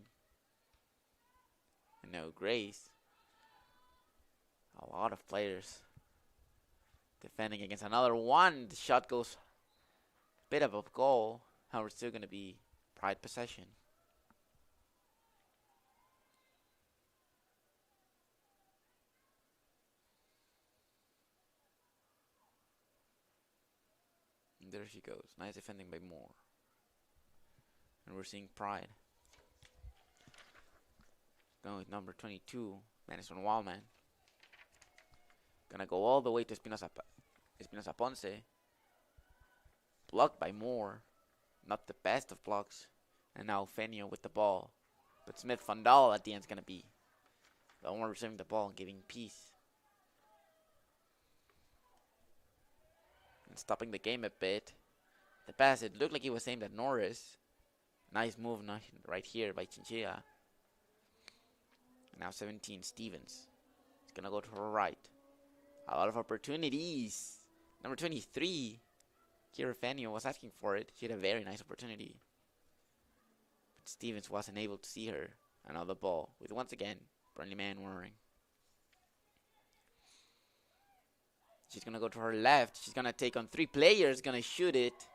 B: And now Grace. A lot of players defending against another one. The shot goes a bit of a goal. However, it's still going to be Pride possession. And there she goes. Nice defending by Moore. And we're seeing Pride. Going with number 22, Madison Wallman. Gonna go all the way to Espinosa Ponce. Blocked by Moore. Not the best of blocks. And now Fenio with the ball. But Smith Fondal at the end is gonna be the one receiving the ball and giving peace. And stopping the game a bit. The pass, it looked like it was aimed at Norris. Nice move right here by Chinchilla. Now 17, Stevens. He's gonna go to her right. A lot of opportunities. Number 23, Kira Fenio was asking for it. She had a very nice opportunity. But Stevens wasn't able to see her. And now the ball with once again, Burnley Manwaring. She's gonna go to her left. She's gonna take on 3 players, gonna shoot it.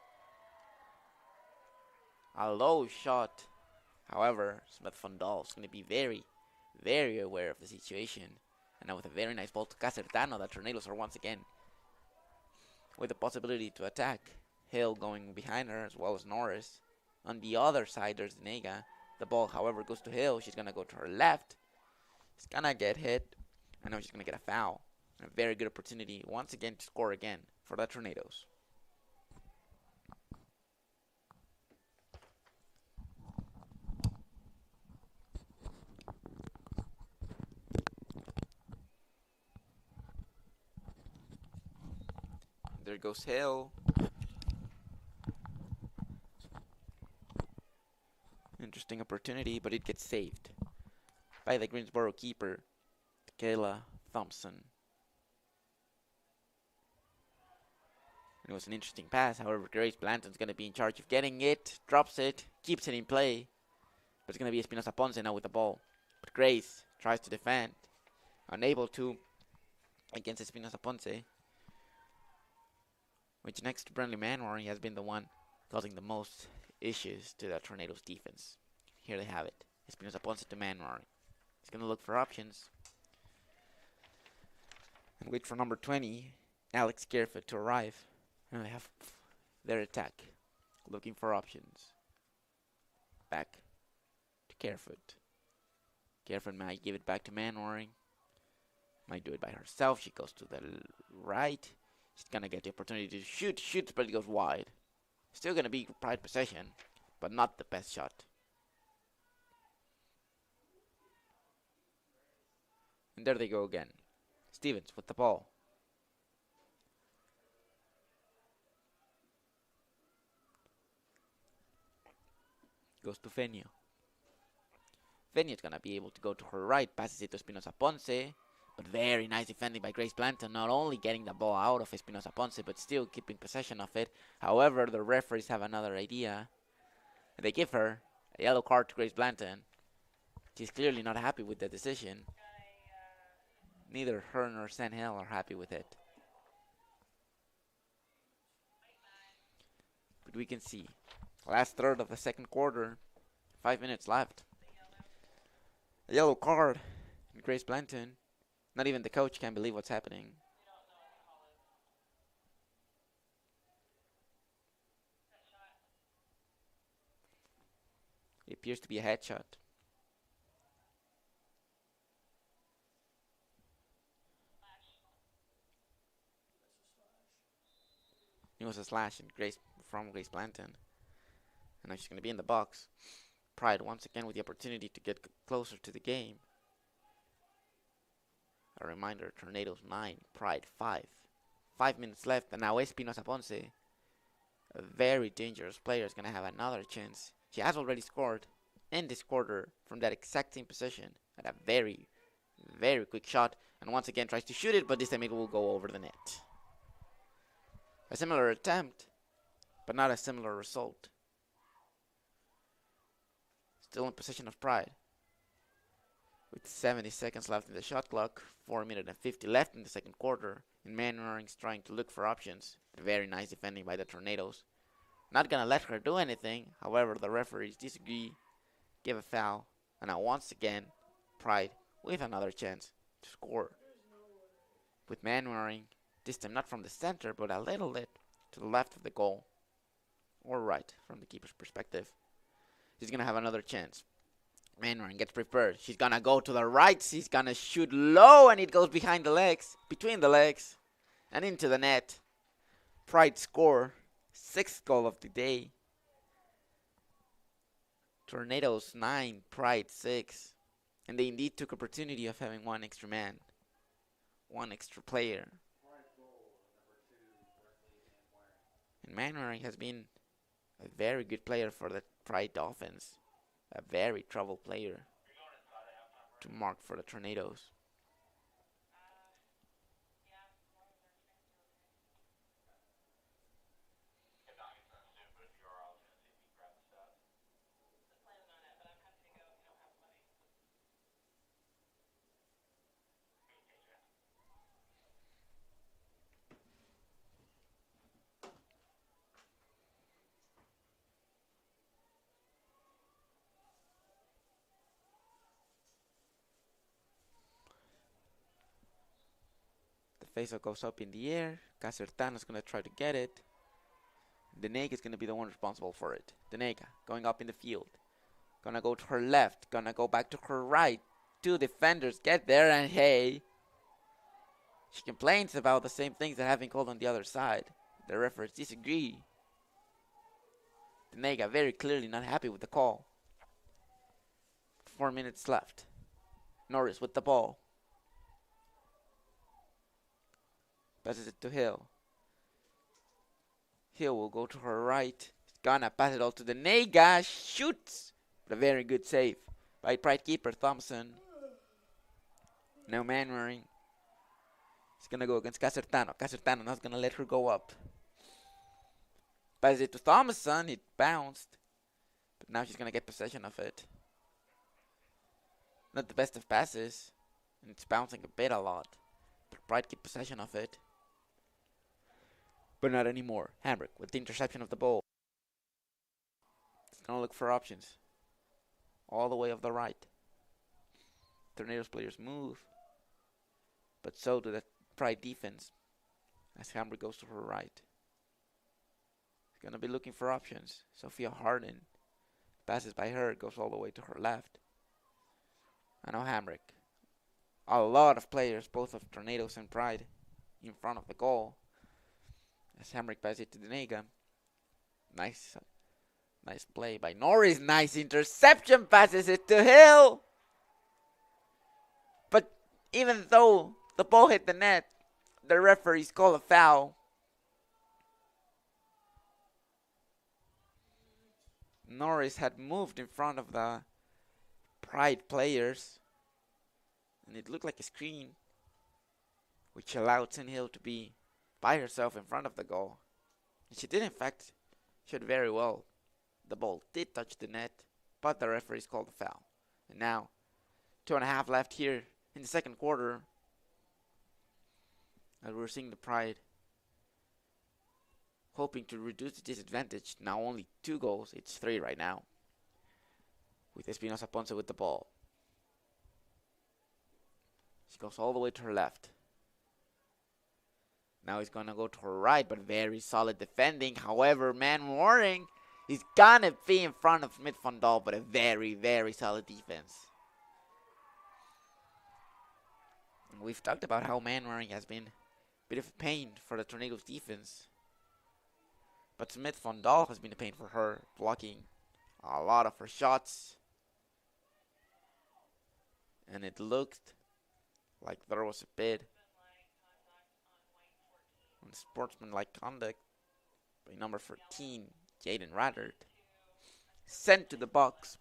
B: A low shot. However, Smith Fondal is gonna be very, very aware of the situation. And now with a very nice ball to Casertano, the Tornadoes are once again with the possibility to attack. Hill going behind her as well as Norris. On the other side, there's Nega. The ball, however, goes to Hill. She's going to go to her left. She's going to get hit. And now she's going to get a foul. And a very good opportunity once again to score again for the Tornadoes. There goes Hill. Interesting opportunity, but it gets saved by the Greensboro keeper, Kayla Thompson. And it was an interesting pass. However, Grace Blanton's going to be in charge of getting it. Drops it. Keeps it in play. But it's going to be Espinosa Ponce now with the ball. But Grace tries to defend. Unable to against Espinosa Ponce. Which next to Burnley Manwaring has been the one causing the most issues to the Tornadoes defense. Here they have it. Espinosa Ponce to Manwaring. He's going to look for options. And wait for number 20, Alex Carefoot, to arrive. And they have their attack. Looking for options. Back to Carefoot. Carefoot might give it back to Manwaring. Might do it by herself. She goes to the right. She's going to get the opportunity to shoot. Shoots, but it goes wide. Still going to be Pride possession, but not the best shot. And there they go again. Stevens with the ball. Goes to Fenio. Fenio's going to be able to go to her right. Passes it to Espinosa Ponce. But very nice defending by Grace Blanton, not only getting the ball out of Espinosa Ponce, but still keeping possession of it. However, the referees have another idea. They give her a yellow card to Grace Blanton. She's clearly not happy with the decision. Neither her nor San Hill are happy with it. But we can see, last third of the second quarter, 5 minutes left. A yellow card to Grace Blanton. Not even the coach can believe what's happening. It appears to be a headshot. It was a slash from Grace Blanton. And now she's going to be in the box. Pride once again with the opportunity to get closer to the game. A reminder, Tornadoes 9, Pride 5. 5 minutes left, and now Espinosa Ponce, a very dangerous player, is going to have another chance. She has already scored in this quarter from that exact same position at a very, very quick shot. And once again tries to shoot it, but this time it will go over the net. A similar attempt, but not a similar result. Still in possession of Pride. With 70 seconds left in the shot clock, 4 minutes and 50 left in the second quarter, and Manwaring's trying to look for options. Very nice defending by the Tornadoes. Not gonna let her do anything, however the referees disagree, give a foul, and now once again, Pride with another chance to score. With Manwaring, this time not from the center, but a little bit to the left of the goal, or right from the keeper's perspective. She's gonna have another chance. Manwaring gets prepared. She's gonna go to the right. She's gonna shoot low, and it goes behind the legs, between the legs, and into the net. Pride score, 6th goal of the day. Tornadoes 9, Pride 6. And they indeed took opportunity of having one extra man, one extra player. And Manwaring has been a very good player for the Pride offense. A very troubled player to mark for the Tornadoes. The faceoff goes up in the air. Casertano's going to try to get it. Denega is going to be the one responsible for it. Denega going up in the field. Gonna go to her left. Gonna go back to her right. 2 defenders get there, and hey, she complains about the same things that have been called on the other side. The referees disagree. Denega very clearly not happy with the call. 4 minutes left. Norris with the ball. Passes it to Hill. Hill will go to her right. Gonna pass it all to Denega. Shoots! But a very good save by Pride keeper Thompson. Now Manwaring. He's gonna go against Casertano. Casertano not gonna let her go up. Passes it to Thompson. It bounced. But now she's gonna get possession of it. Not the best of passes. And it's bouncing a bit a lot. But Pride keep possession of it. But not anymore. Hambrick with the interception of the ball. It's gonna look for options. All the way of the right. Tornadoes players move. But so do the Pride defense. As Hambrick goes to her right. He's gonna be looking for options. Sophia Harden passes by her, goes all the way to her left. And now Hambrick. A lot of players, both of Tornadoes and Pride, in front of the goal. As Hambrick passes it to Denega. Nice play by Norris. Nice interception. Passes it to Hill. But even though the ball hit the net, the referees call a foul. Norris had moved in front of the Pride players. And it looked like a screen, which allowed Tin Hill to be by herself in front of the goal. And she did in fact shoot very well. The ball did touch the net, but the referees called a foul. And now, 2.5 left here in the second quarter. As we're seeing the Pride hoping to reduce the disadvantage. Now only 2 goals. It's 3 right now. With Espinosa Ponce with the ball. She goes all the way to her left. Now he's going to go to her right, but very solid defending. However, Manwaring is going to be in front of Smith Fondal, but a very, very solid defense. And we've talked about how Manwaring has been a bit of a pain for the Tornadoes defense. But Smith Fondal has been a pain for her, blocking a lot of her shots. And it looked like there was a bid on sportsmanlike conduct by number 14, Jaden Raddard. Sent to the box.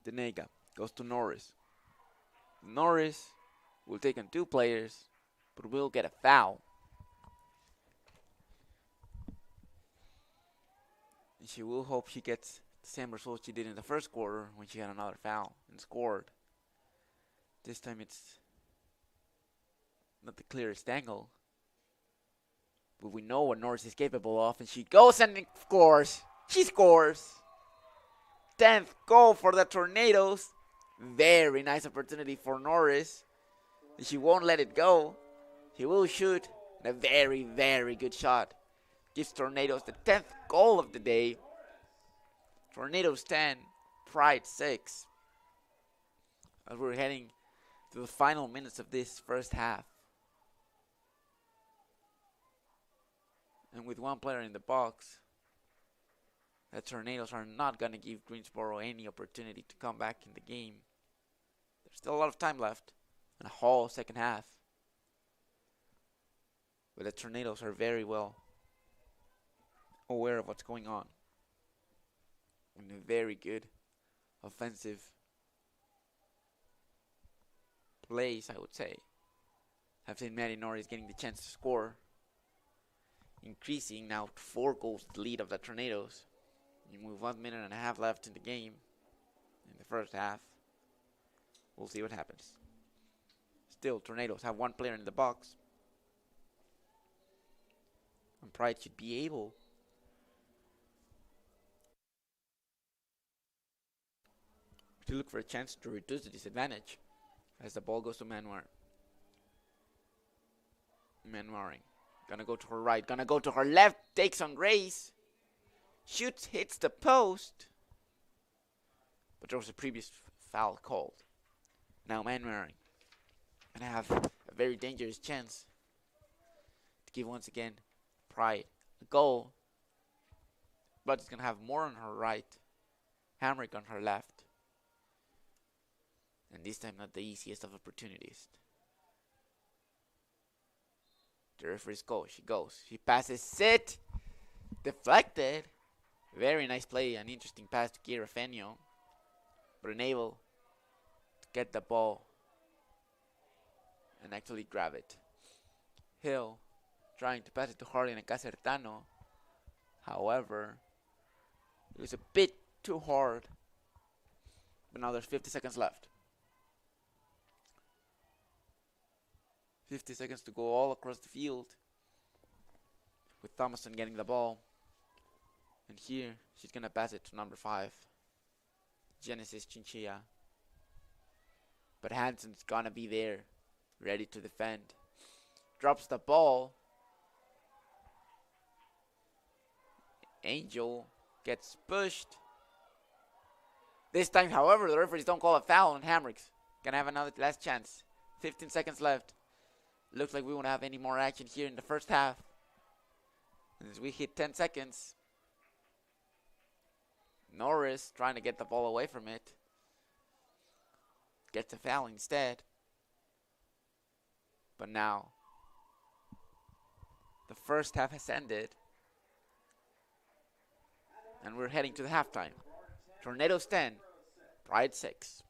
B: Denega goes to Norris. Norris will take on 2 players, but will get a foul. And she will hope she gets the same result she did in the first quarter when she had another foul and scored. This time it's not the clearest angle. But we know what Norris is capable of, and she goes and scores. She scores. 10th goal for the Tornadoes. Very nice opportunity for Norris. And she won't let it go. He will shoot. And a very, very good shot. Gives Tornadoes the 10th goal of the day. Tornadoes 10, Pride 6. As we're heading to the final minutes of this first half. And with 1 player in the box, the Tornadoes are not going to give Greensboro any opportunity to come back in the game. There's still a lot of time left in a whole second half. But the Tornadoes are very well aware of what's going on. And a very good offensive plays, I would say. I've seen Maddie Norris getting the chance to score. Increasing now to 4 goals the lead of the Tornadoes. And with 1 minute and a half left in the game, in the first half, we'll see what happens. Still, Tornadoes have 1 player in the box. And Pride should be able to look for a chance to reduce the disadvantage as the ball goes to Manwaring. Gonna go to her right, gonna go to her left, takes on Grace. Shoots, hits the post. But there was a previous foul called. Now Manwaring gonna have a very dangerous chance to give once again Pride a goal. But it's gonna have more on her right, Hamrick on her left. And this time not the easiest of opportunities. The referee's goal. She goes. She passes it. Deflected. Very nice play. An interesting pass to Kira Fenio. But unable to get the ball and actually grab it. Hill trying to pass it to Harley and Casertano. However, it was a bit too hard. But now there's 50 seconds left. 50 seconds to go all across the field. With Thomason getting the ball. And here, she's going to pass it to number 5. Genesis Chinchilla. But Hansen's going to be there. Ready to defend. Drops the ball. Angel gets pushed. This time, however, the referees don't call a foul on Hamricks. Gonna have another last chance. 15 seconds left. Looks like we won't have any more action here in the first half. As we hit 10 seconds. Norris trying to get the ball away from it. Gets a foul instead. But now, the first half has ended. And we're heading to the halftime. Tornadoes 10, Pride 6.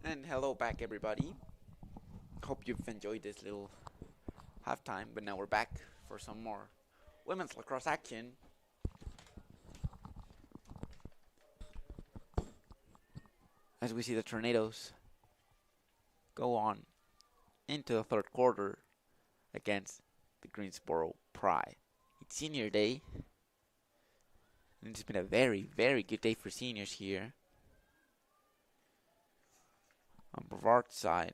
B: And hello back, everybody. Hope you've enjoyed this little halftime, but now we're back for some more women's lacrosse action. As we see the Tornadoes go on into the third quarter against the Greensboro Pride. It's senior day, and it's been a very, very good day for seniors here. On Brevard's side,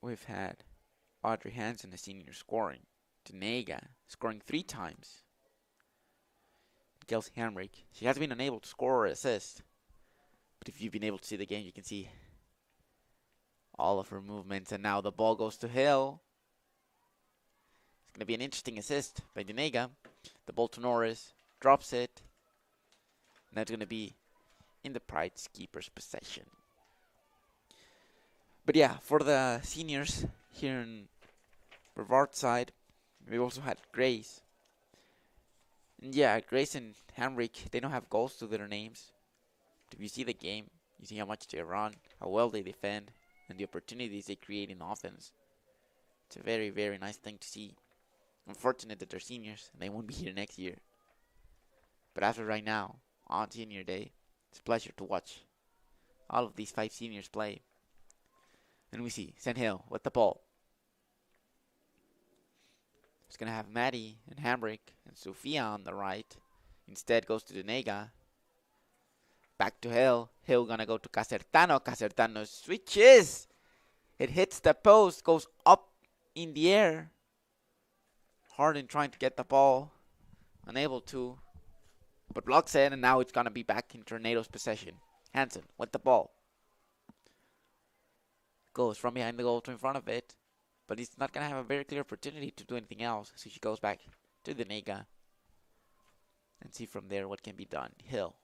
B: we've had Audrey Hansen, a senior, scoring. Denega scoring 3 times. Kelsey Hamrick, she has been unable to score or assist. But if you've been able to see the game, you can see all of her movements. And now the ball goes to Hill. It's going to be an interesting assist by Denega. The ball to Norris. Drops it. And that's going to be in the Pride's keeper's possession. But yeah, for the seniors here in Brevard's side, we also had Grace. And yeah, Grace and Hamrick, they don't have goals to their names. But if you see the game, you see how much they run, how well they defend, and the opportunities they create in offense. It's a very, very nice thing to see. Unfortunate that they're seniors and they won't be here next year. But as of right now, on senior day, it's a pleasure to watch all of these 5 seniors play. And we see St. Hill with the ball. It's going to have Maddie and Hamrick and Sophia on the right. Instead goes to Denega. Back to Hill. Hill going to go to Casertano. Casertano switches. It hits the post. Goes up in the air. Harden trying to get the ball. Unable to. But blocks it. And now it's going to be back in Tornado's possession. Hansen with the ball. Goes from behind the goal to in front of it. But he's not going to have a very clear opportunity to do anything else. So she goes back to the Denega. And see from there what can be done. Hill.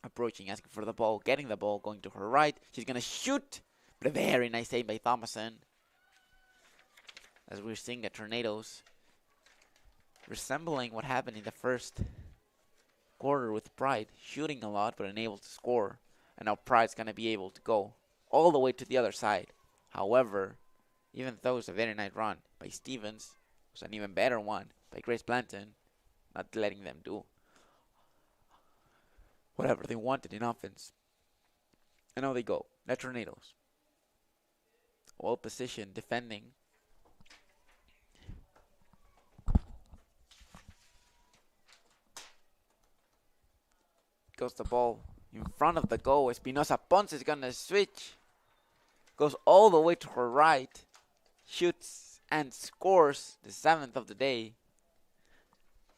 B: Approaching, asking for the ball. Getting the ball. Going to her right. She's going to shoot. But a very nice save by Thomason. As we're seeing the Tornadoes resembling what happened in the first quarter with Pride. Shooting a lot but unable to score. And now Pride's going to be able to go all the way to the other side. However, even though it's a very nice run by Stevens, it was an even better one by Grace Blanton, not letting them do whatever they wanted in offense. And now they go. The Tornadoes. Well positioned, defending. Goes the ball in front of the goal. Espinosa Ponce is going to switch. Goes all the way to her right. Shoots and scores the 7th of the day.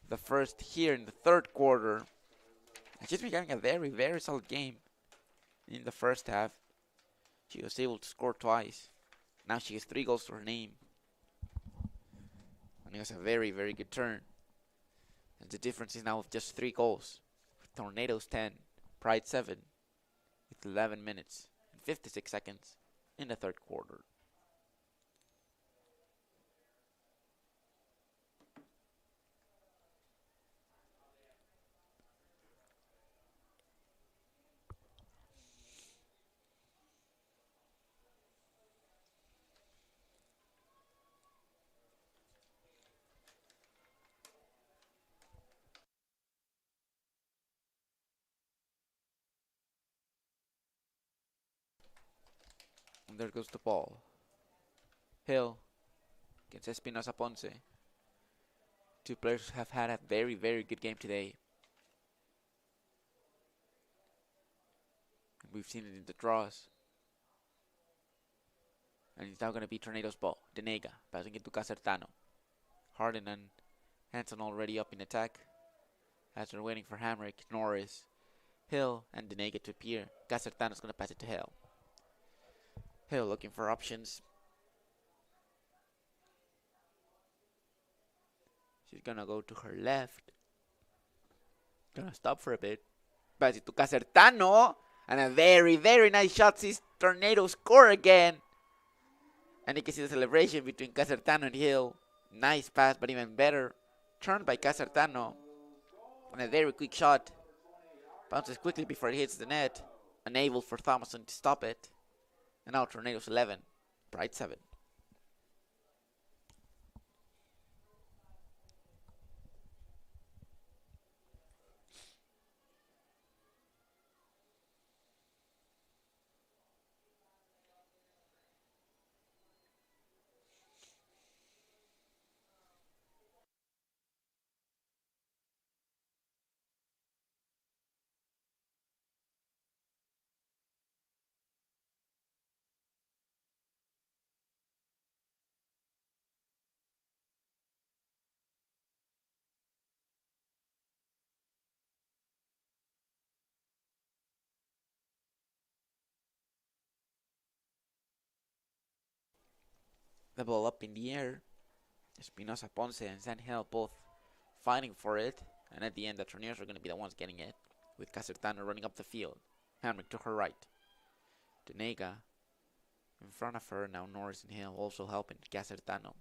B: The first here in the third quarter. And she's been having a very, very solid game in the first half. She was able to score twice. Now she has 3 goals to her name. And it was a very, very good turn. And the difference is now with just 3 goals. Tornadoes 10, Pride 7, with 11 minutes and 56 seconds in the third quarter. And there goes the ball. Hill against Espinosa Ponce. 2 players have had a very, very good game today. And we've seen it in the draws. And it's now going to be Tornado's ball. Denega passing it to Casertano. Harden and Hanson already up in attack. As they're waiting for Hamrick, Norris, Hill, and Denega to appear. Casertano's going to pass it to Hill. Hill looking for options. She's gonna go to her left. Gonna stop for a bit. Pass it to Casertano. And a very, very nice shot. Sees Tornado score again. And you can see the celebration between Casertano and Hill. Nice pass, but even better. Turned by Casertano. And a very quick shot. Bounces quickly before it hits the net. Unable for Thomason to stop it. And now Tornadoes 11. Pride 7. The ball up in the air. Espinosa Ponce and Sandhill both fighting for it. And at the end, the Tornadoes are going to be the ones getting it. With Casertano running up the field. Hamrick to her right. Denega in front of her. Now Norris and Hill also helping Casertano.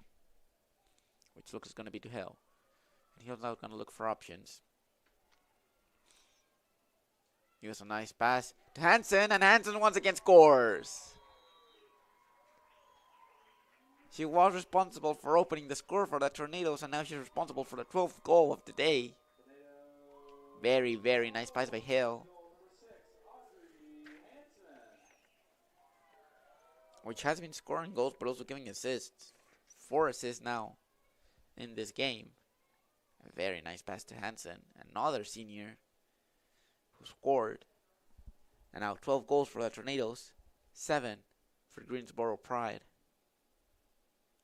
B: Which looks going to be to Hill. And Hill's now going to look for options. Here's a nice pass to Hansen. And Hansen once again scores. She was responsible for opening the score for the Tornadoes, and now she's responsible for the 12th goal of the day. Very, very nice pass by Hill. Which has been scoring goals, but also giving assists. 4 assists now in this game. A very nice pass to Hansen, another senior who scored. And now 12 goals for the Tornadoes, 7 for Greensboro Pride.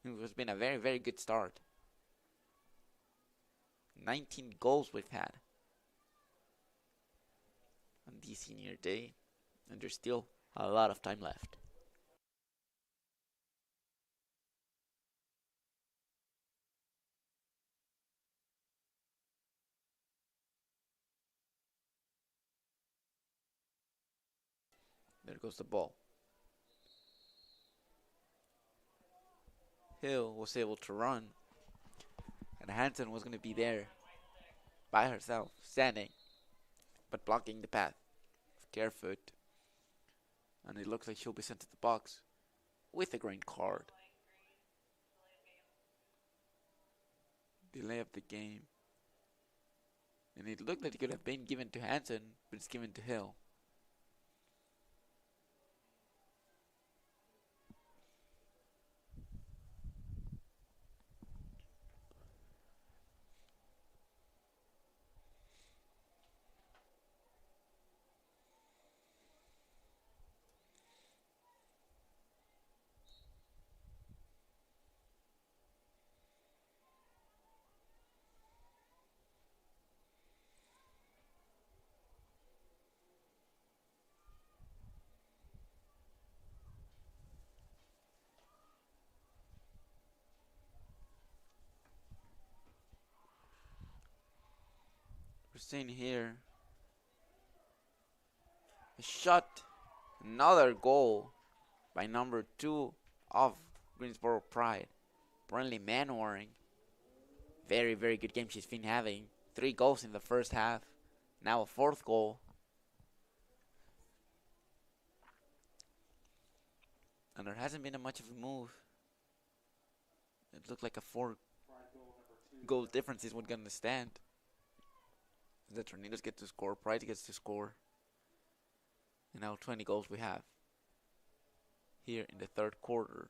B: It has been a very, very good start. 19 goals we've had on the senior day, and there's still a lot of time left. There goes the ball. Hill was able to run, and Hansen was going to be there by herself, standing, but blocking the path of Carefoot. And it looks like she'll be sent to the box with a green card. Delay of the game. And it looked like it could have been given to Hansen, but it's given to Hill. We're seeing here a shot, another goal by number 2 of Greensboro Pride, Brenly Manwaring. Very, very good game she's been having. 3 goals in the first half, now a 4th goal. And there hasn't been much of a move. It looked like a 4-goal difference is what's going to stand. The Tornadoes get to score, Pride gets to score. And now 20 goals we have here in the 3rd quarter.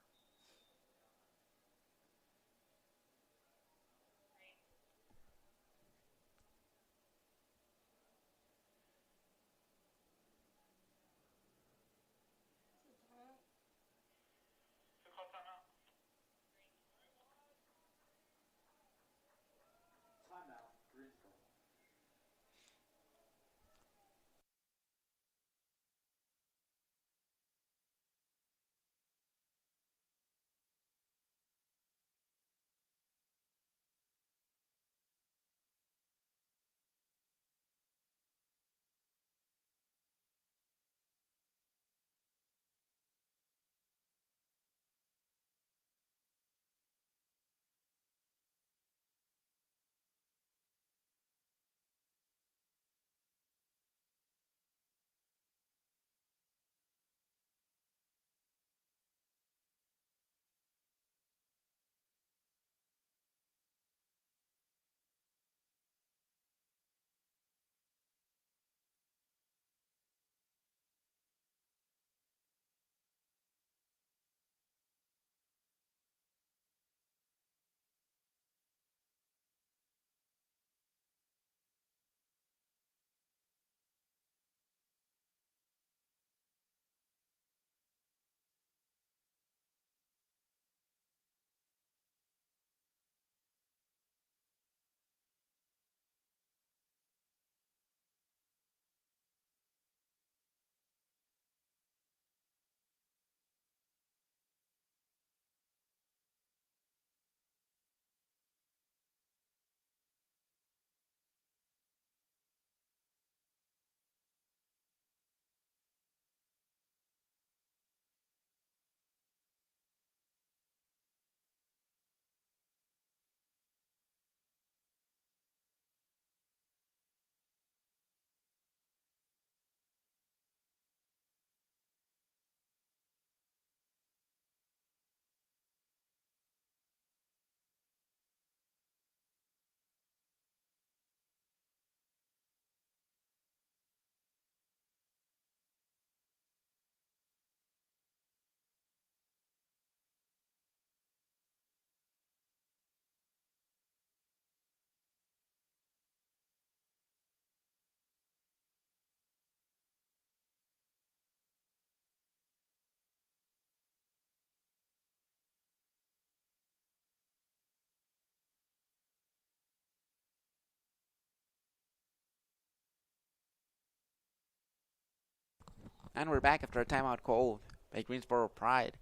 B: And we're back after a timeout called by Greensboro Pride.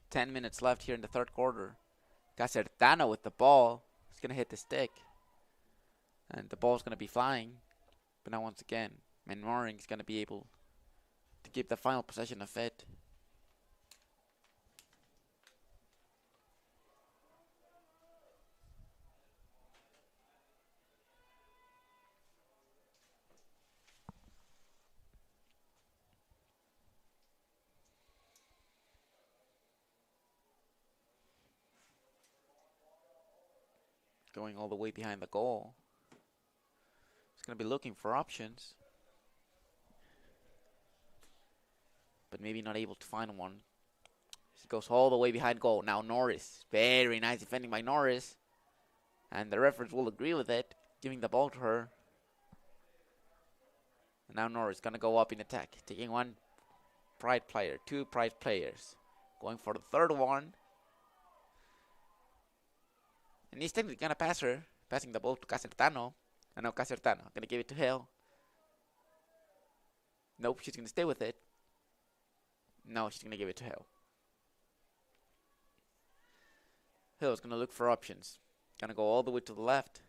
B: 10 minutes left here in the third quarter. Casertano with the ball. He's going to hit the stick. And the ball's going to be flying. But now once again, Manwaring is going to be able to keep the final possession of it. Going all the way behind the goal. He's going to be looking for options. But maybe not able to find one. He goes all the way behind goal. Now Norris. Very nice defending by Norris. And the referees will agree with it. Giving the ball to her. And now Norris going to go up in attack. Taking one Pride player. Two Pride players. Going for the third one. And he's technically going to pass her. Passing the ball to Casertano. And now Casertano going to give it to Hill. Nope, she's going to stay with it. No, she's going to give it to Hill. Hill's going to look for options. Going to go all the way to the left.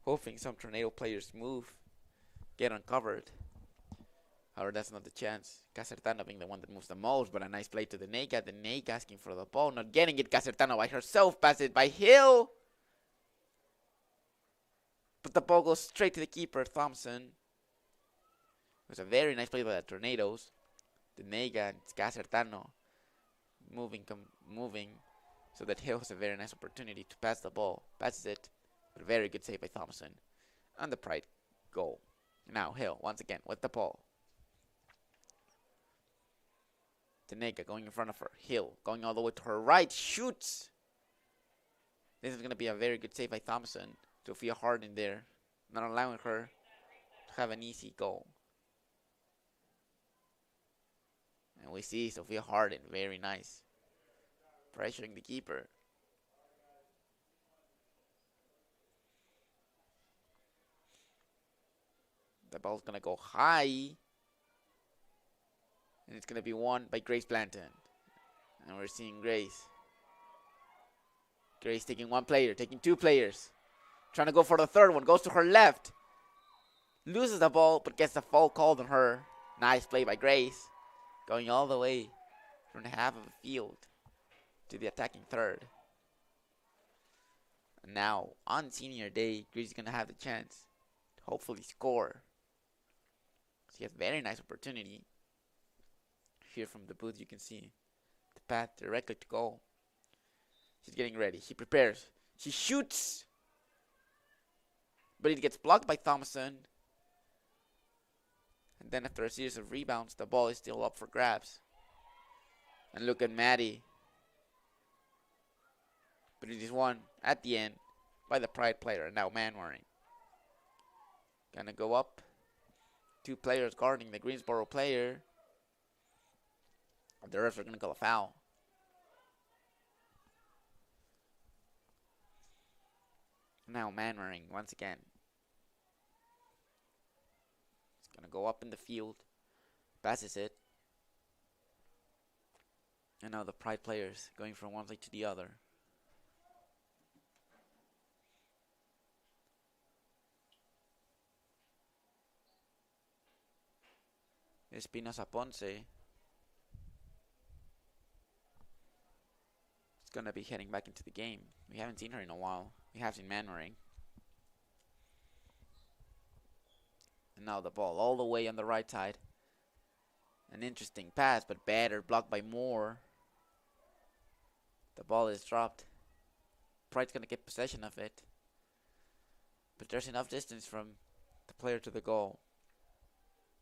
B: Hoping some Tornado players move. Get uncovered. However, that's not the chance. Casertano being the one that moves the most, but a nice play to the Nega. The Nega asking for the ball, not getting it. Casertano by herself, pass it by Hill. But the ball goes straight to the keeper, Thompson. It was a very nice play by the Tornadoes. The Nega and Casertano moving so that Hill has a very nice opportunity to pass the ball. Passes it, but a very good save by Thompson. And the Pride goal. Now Hill, once again, with the ball. Tanega going in front of her. Hill going all the way to her right. Shoots. This is going to be a very good save by Thompson. Sophia Harding there. Not allowing her to have an easy goal. And we see Sophia Harding. Very nice. Pressuring the keeper. The ball's going to go high. And it's going to be won by Grace Blanton. And we're seeing Grace. Grace taking one player, taking two players. Trying to go for the third one. Goes to her left. Loses the ball, but gets the foul called on her. Nice play by Grace. Going all the way from the half of the field to the attacking third. And now, on senior day, Grace is going to have the chance to hopefully score. She has a very nice opportunity. Here from the booth you can see the path directly to goal. She's getting ready. She prepares. She shoots. But it gets blocked by Thompson. And then after a series of rebounds, the ball is still up for grabs. And look at Maddie. But it is won at the end by the Pride player. And now Manwaring. Gonna go up. Two players guarding the Greensboro player. The refs are going to call a foul. Now Manwaring once again. He's going to go up in the field. Passes it. And now the Pride players going from one side to the other. Espinosa Ponce. Gonna be heading back into the game. We haven't seen her in a while. We have seen Manwaring. And now the ball all the way on the right side. An interesting pass, but better blocked by Moore. The ball is dropped. Pride's gonna get possession of it. But there's enough distance from the player to the goal.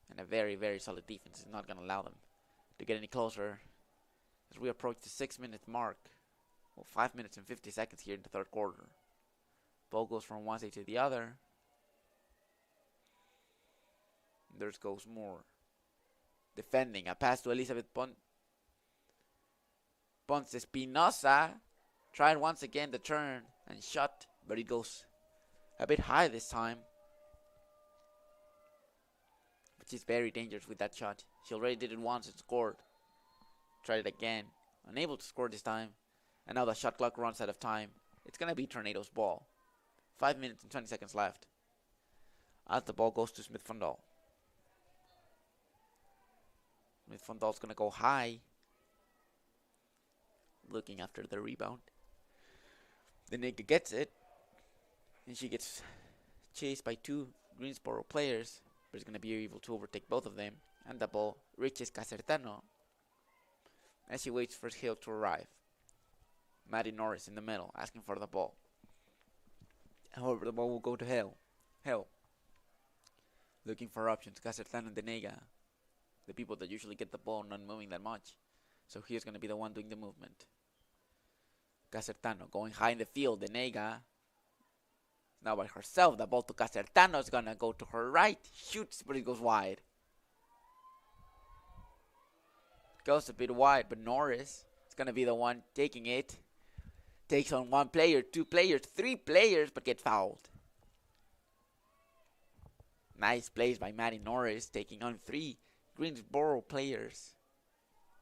B: And a very, very solid defense is not gonna allow them to get any closer as we approach the 6-minute mark. Well, 5 minutes and 50 seconds here in the third quarter. Ball goes from one side to the other. And there goes Moore. Defending. A pass to Elizabeth Ponce Espinosa. Tried once again the turn and shot. But it goes a bit high this time. She's very dangerous with that shot. She already did it once and scored. Tried it again. Unable to score this time. And now the shot clock runs out of time. It's going to be Tornado's ball. 5 minutes and 20 seconds left. As the ball goes to Smith Fundal. Smith Fundal's going to go high. Looking after the rebound. The Nigga gets it. And she gets chased by 2 Greensboro players. But is going to be able to overtake both of them. And the ball reaches Casertano. As she waits for Hill to arrive. Maddie Norris in the middle, asking for the ball. However, the ball will go to Hill. Hill. Looking for options. Casertano and Denega. The people that usually get the ball not moving that much. So he's going to be the one doing the movement. Casertano going high in the field. Denega. Now by herself. The ball to Casertano is going to go to her right. Shoots, but it goes wide. Goes a bit wide, but Norris is going to be the one taking it. Takes on 1 player, 2 players, 3 players, but gets fouled. Nice plays by Maddie Norris, taking on 3 Greensboro players.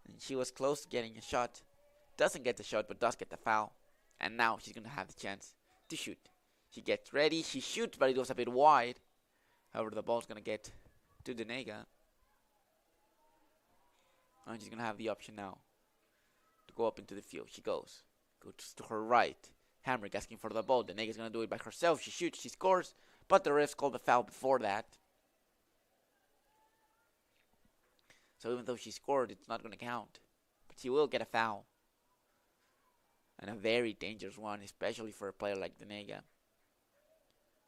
B: And she was close to getting a shot. Doesn't get the shot, but does get the foul. And now she's going to have the chance to shoot. She gets ready, she shoots, but it goes a bit wide. However, the ball's going to get to Denega. And she's going to have the option now to go up into the field. She goes to her right. Hamrick asking for the ball. Denega's going to do it by herself. She shoots, she scores, but the refs called the foul before that. So even though she scored, it's not going to count. But she will get a foul. And a very dangerous one, especially for a player like Denega.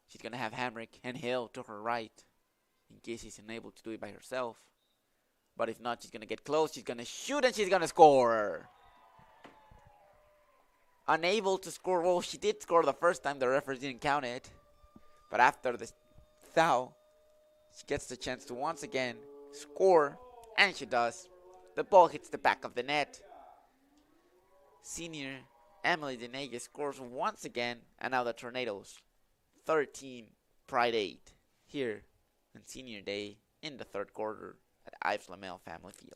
B: She's going to have Hamrick and Hill to her right, in case she's unable to do it by herself. But if not, she's going to get close. She's going to shoot and she's going to score. Unable to score. Well, she did score the first time. The referee didn't count it. But after the foul, she gets the chance to once again score. And she does. The ball hits the back of the net. Senior Emily Denega scores once again. And now the Tornadoes. 13, Pride 8. Here on Senior Day in the third quarter at Ives Lamel Family Field.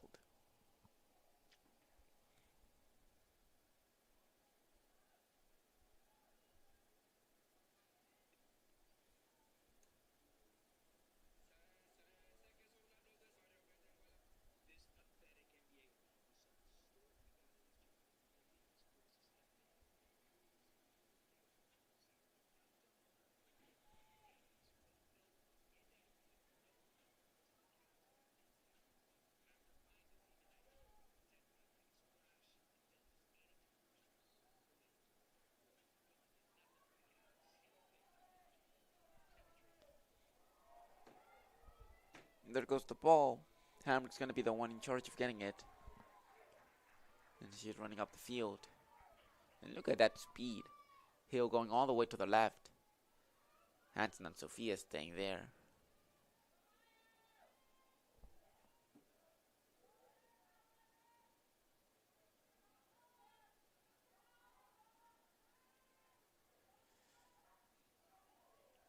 B: There goes the ball. Hamrick's going to be the one in charge of getting it. And she's running up the field. And look at that speed. Hill going all the way to the left. Hansen and Sophia staying there.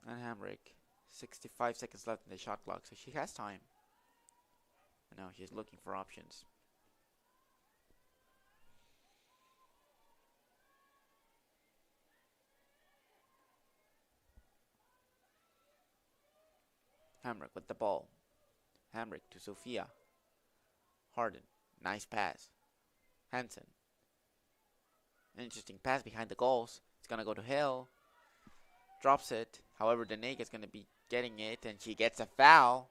B: And Hamrick. 65 seconds left in the shot clock, so she has time. And now she's looking for options. Hamrick with the ball. Hamrick to Sophia. Harden. Nice pass. Hansen. Interesting pass behind the goals. It's going to go to Hill. Drops it. However, Denega is going to be getting it, and she gets a foul.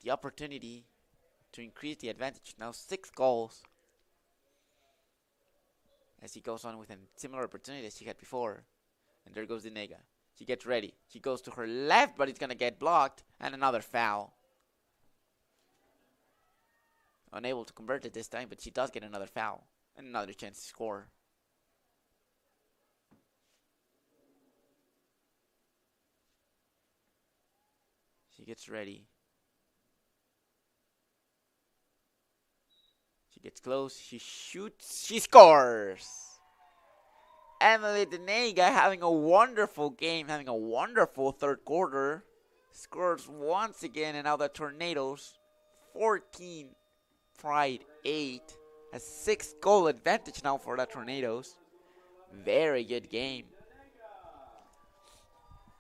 B: The opportunity to increase the advantage. Now 6 goals. As he goes on with a similar opportunity as she had before. And there goes Denega. She gets ready. She goes to her left, but it's going to get blocked. And another foul. Unable to convert it this time, but she does get another foul. And another chance to score. She gets ready. She gets close. She shoots. She scores. Emily Denega having a wonderful game, having a wonderful third quarter. scores once again, and now the Tornadoes 14, Pride 8. A 6-goal advantage now for the Tornadoes. Very good game.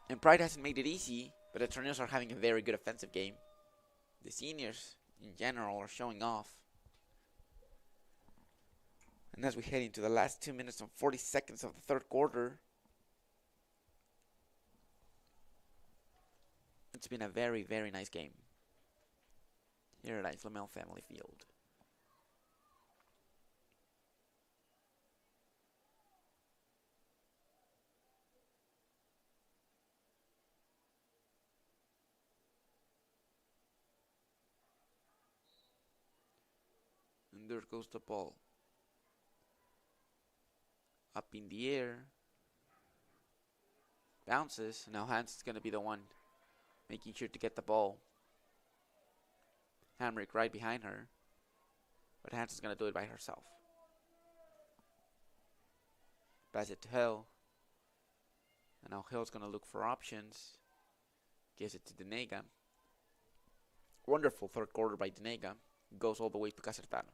B: And Pride hasn't made it easy, but the Tornadoes are having a very good offensive game. The seniors, in general, are showing off. And as we head into the last 2 minutes and 40 seconds of the third quarter, it's been a very, very nice game here at Islamel Family Field. And there goes the ball. Up in the air. Bounces. Now Hans is going to be the one making sure to get the ball. Hamrick right behind her. But Hans is going to do it by herself. Pass it to Hill. And now Hill's going to look for options. Gives it to Denega. Wonderful third quarter by Denega. Goes all the way to Casertano.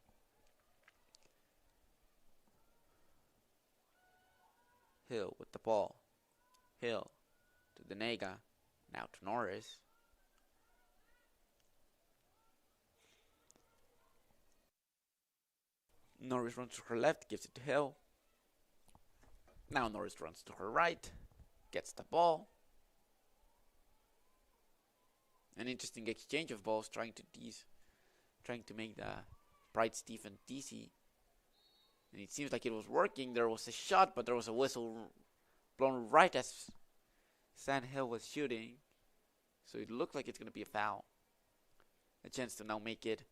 B: Hill with the ball. Hill to Denega. Now to Norris. Norris runs to her left, gives it to Hill. Now Norris runs to her right, gets the ball. An interesting exchange of balls, trying to make the Pride Stephen DC. And it seems like it was working. There was a shot, but there was a whistle blown right as Sandhill was shooting. So it looked like it's going to be a foul. A chance to now make it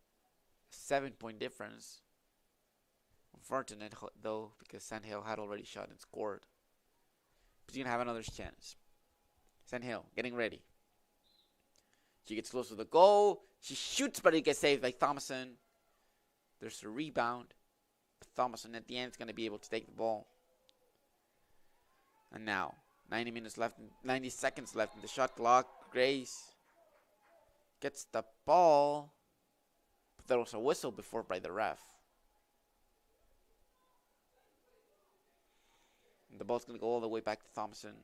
B: a 7-point difference. Unfortunate though, because Sandhill had already shot and scored. But he's going to have another chance. Sandhill getting ready. She gets close to the goal. She shoots, but it gets saved by Thomason. There's a rebound. But Thomason at the end is going to be able to take the ball. And now, 90 seconds left in the shot clock. Grace gets the ball. But there was a whistle before by the ref. And the ball's going to go all the way back to Thomason.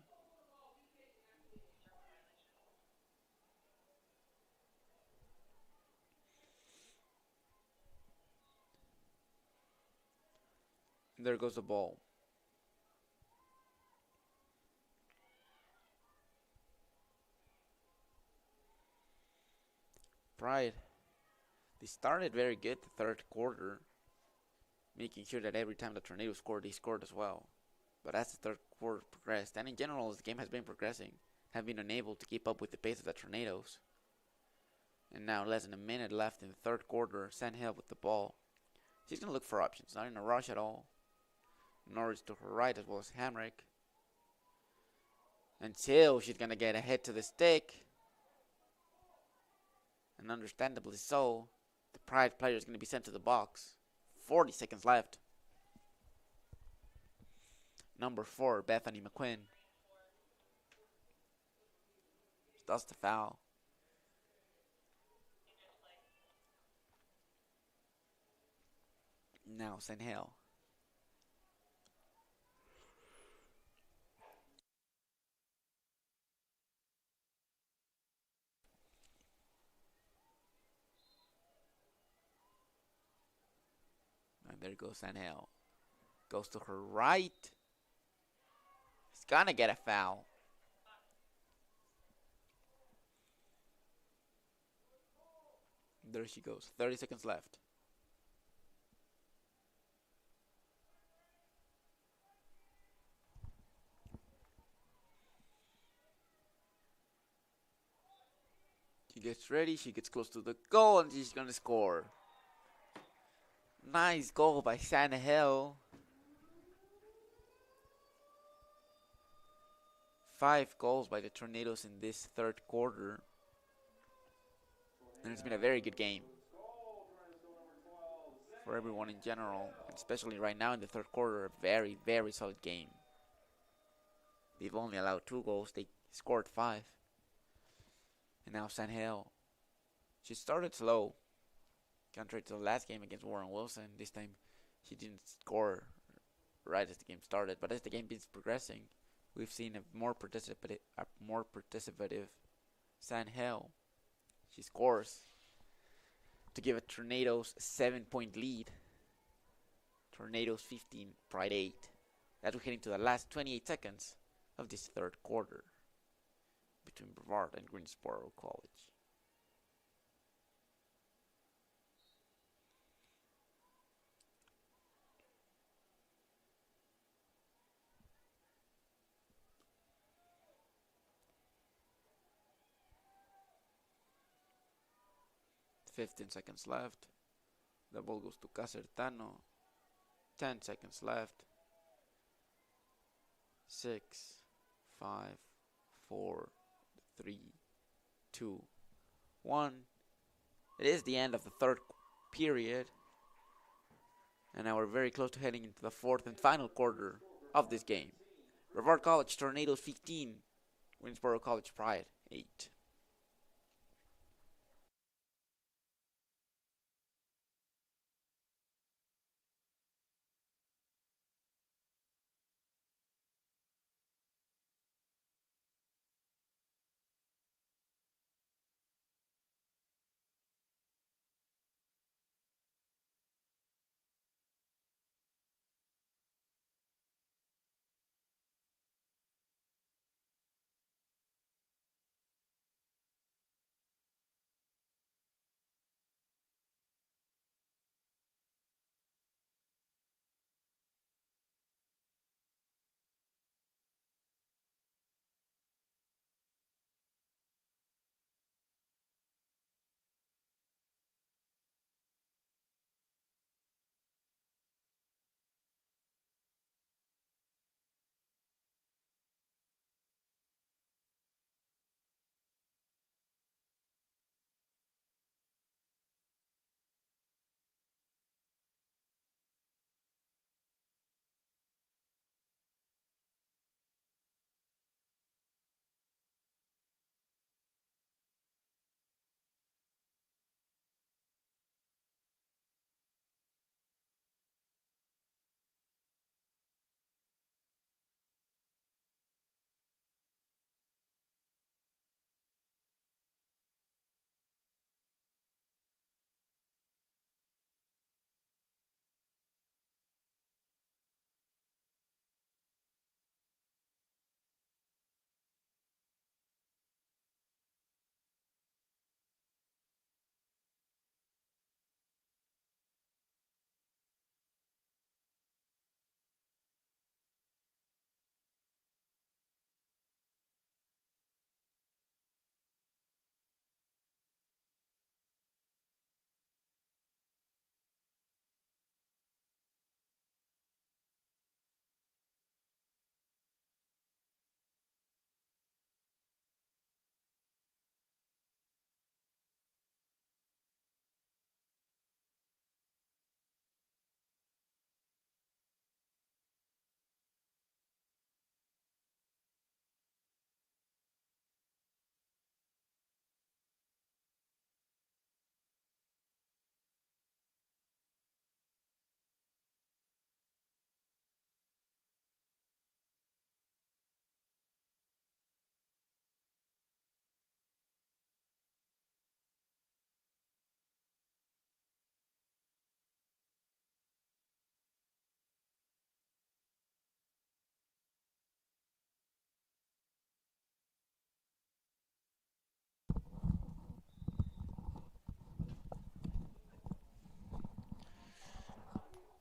B: And there goes the ball. Pride. They started very good the third quarter, making sure that every time the Tornadoes scored, they scored as well. But as the third quarter progressed, and in general as the game has been progressing, have been unable to keep up with the pace of the Tornadoes. And now less than a minute left in the third quarter, Sandhill with the ball. She's going to look for options, not in a rush at all. Norris to her right as well as Hamrick. Until she's going to get a hit to the stick. And understandably so, the Pride player is going to be sent to the box. 40 seconds left. Number 4, Bethany McQuinn. Does the foul. Now Sandhill. And there goes Sandhill. Goes to her right. He's gonna get a foul. There she goes. 30 seconds left. She gets ready. She gets close to the goal and she's gonna score. Nice goal by Sandhill. 5 goals by the Tornadoes in this third quarter. And it's been a very good game for everyone in general, especially right now in the third quarter. A very, very solid game. They've only allowed 2 goals. They scored 5. And now Sangel. She started slow, contrary to the last game against Warren Wilson. This time she didn't score right as the game started, but as the game is progressing, we've seen a more participative Sangel. She scores to give a Tornadoes 7-point lead. Tornadoes 15, Pride 8. As we head into the last 28 seconds of this third quarter between Brevard and Greensboro College. "15 seconds left. The ball goes to Casertano. 10 seconds left. 6, 5, 4, 3, 2, 1. It is the end of the third period. And now we're very close to heading into the fourth and final quarter of this game. Brevard College Tornadoes 15. Greensboro College Pride 8.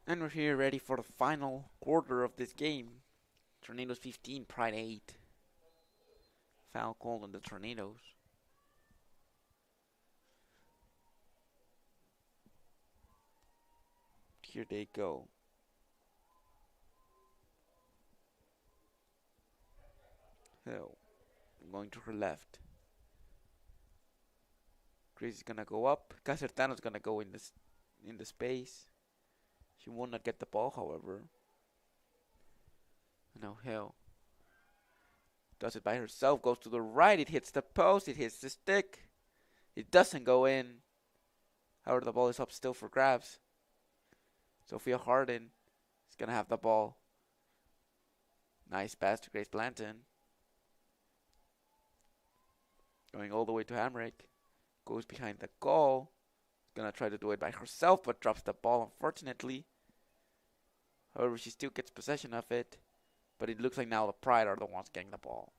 B: And we're here ready for the final quarter of this game. Tornadoes 15, Pride 8. Foul call on the Tornadoes. Here they go. Hill going to her left. Chris is gonna go up. Casertano's gonna go in the space. She will not get the ball, however. Now Hill Does it by herself. Goes to the right. It hits the post. It hits the stick. It doesn't go in. However, the ball is up still for grabs. Sophia Harden is going to have the ball. Nice pass to Grace Blanton. Going all the way to Hamrick. Goes behind the goal. Going to try to do it by herself, but drops the ball, unfortunately. However, she still gets possession of it. But it looks like now the Pride are the ones getting the ball.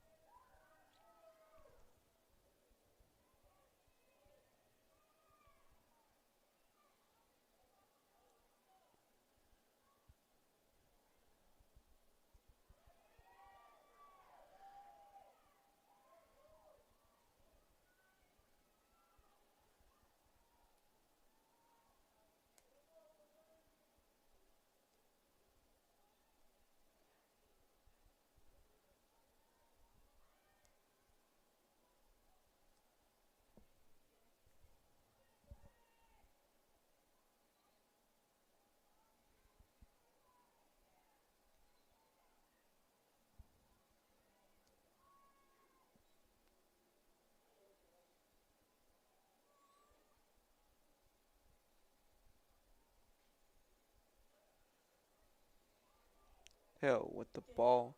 B: Hill with the ball.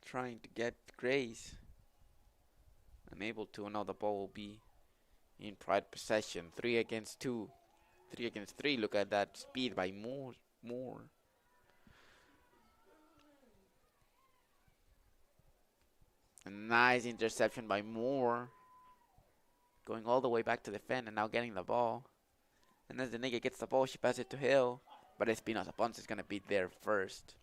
B: Trying to get Grace. Unable to. Now the ball will be in Pride possession. 3 against 2. 3 against 3. Look at that speed by Moore. A nice interception by Moore. Going all the way back to defend and now getting the ball. And as the nigga gets the ball, she passes it to Hill. But Espinosa Ponce is going to be there first.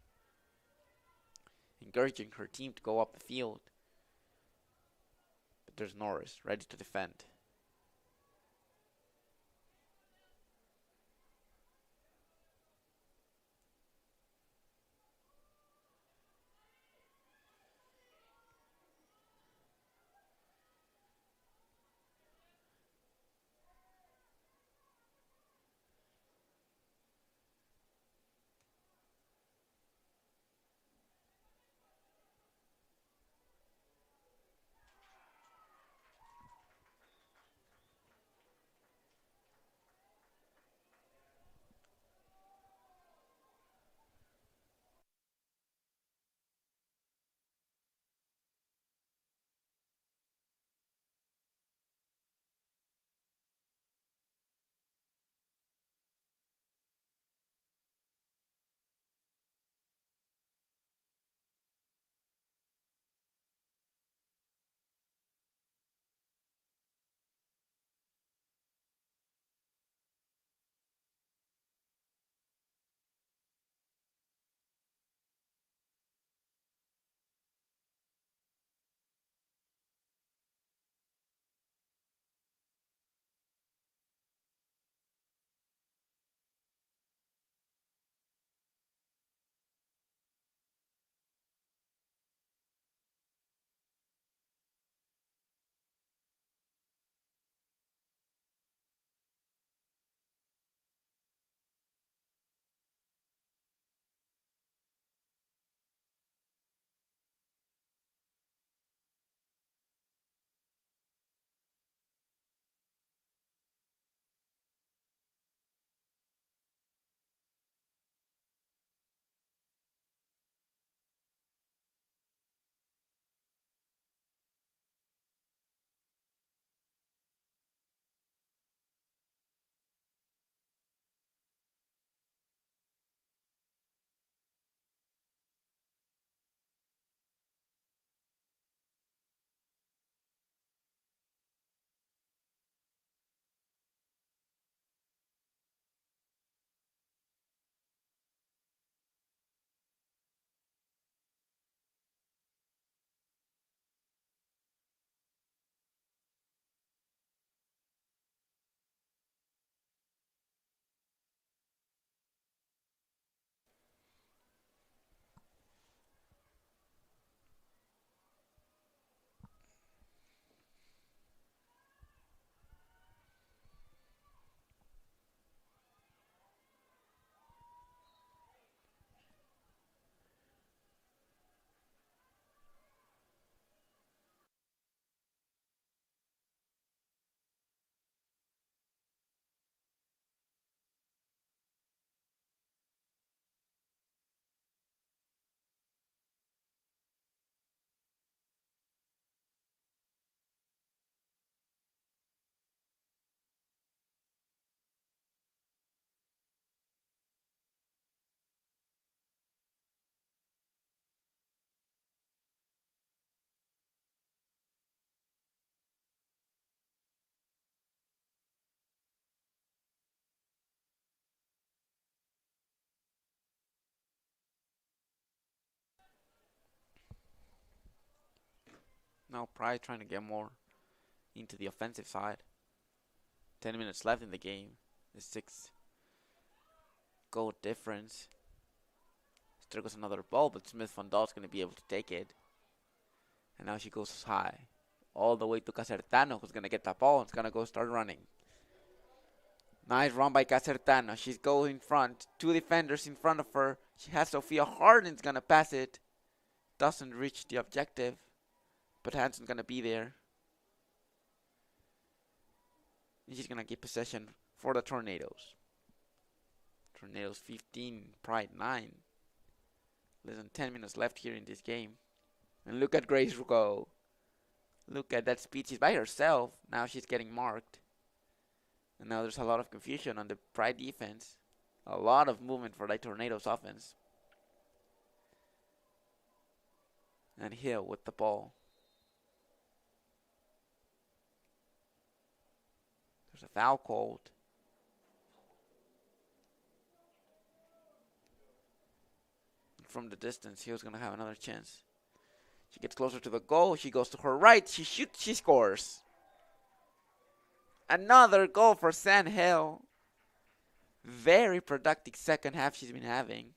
B: Encouraging her team to go up the field. But there's Norris ready to defend. Now Pride trying to get more into the offensive side. 10 minutes left in the game. The 6-goal difference. There goes another ball, but Smith Van Daal's going to be able to take it. And now she goes high. All the way to Casertano, who's going to get that ball and is going to go start running. Nice run by Casertano. She's going in front. 2 defenders in front of her. She has Sophia Harden's going to pass it. Doesn't reach the objective. But Hansen's going to be there. And she's going to get possession for the Tornadoes. Tornadoes 15, Pride 9. Less than 10 minutes left here in this game. And look at Grace go. Look at that speed. She's by herself. Now she's getting marked. And now there's a lot of confusion on the Pride defense. A lot of movement for the Tornadoes offense. And Hill with the ball. There's a foul called. From the distance, Hill's going to have another chance. She gets closer to the goal. She goes to her right. She shoots. She scores. Another goal for San Hill. Very productive second half she's been having.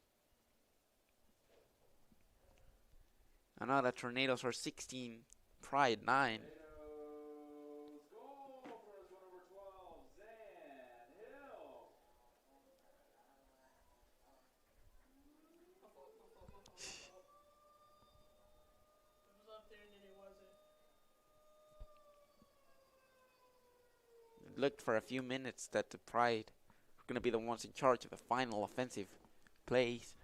B: And now the Tornadoes are 16, Pride 9. It looked for a few minutes that the Pride were going to be the ones in charge of the final offensive plays.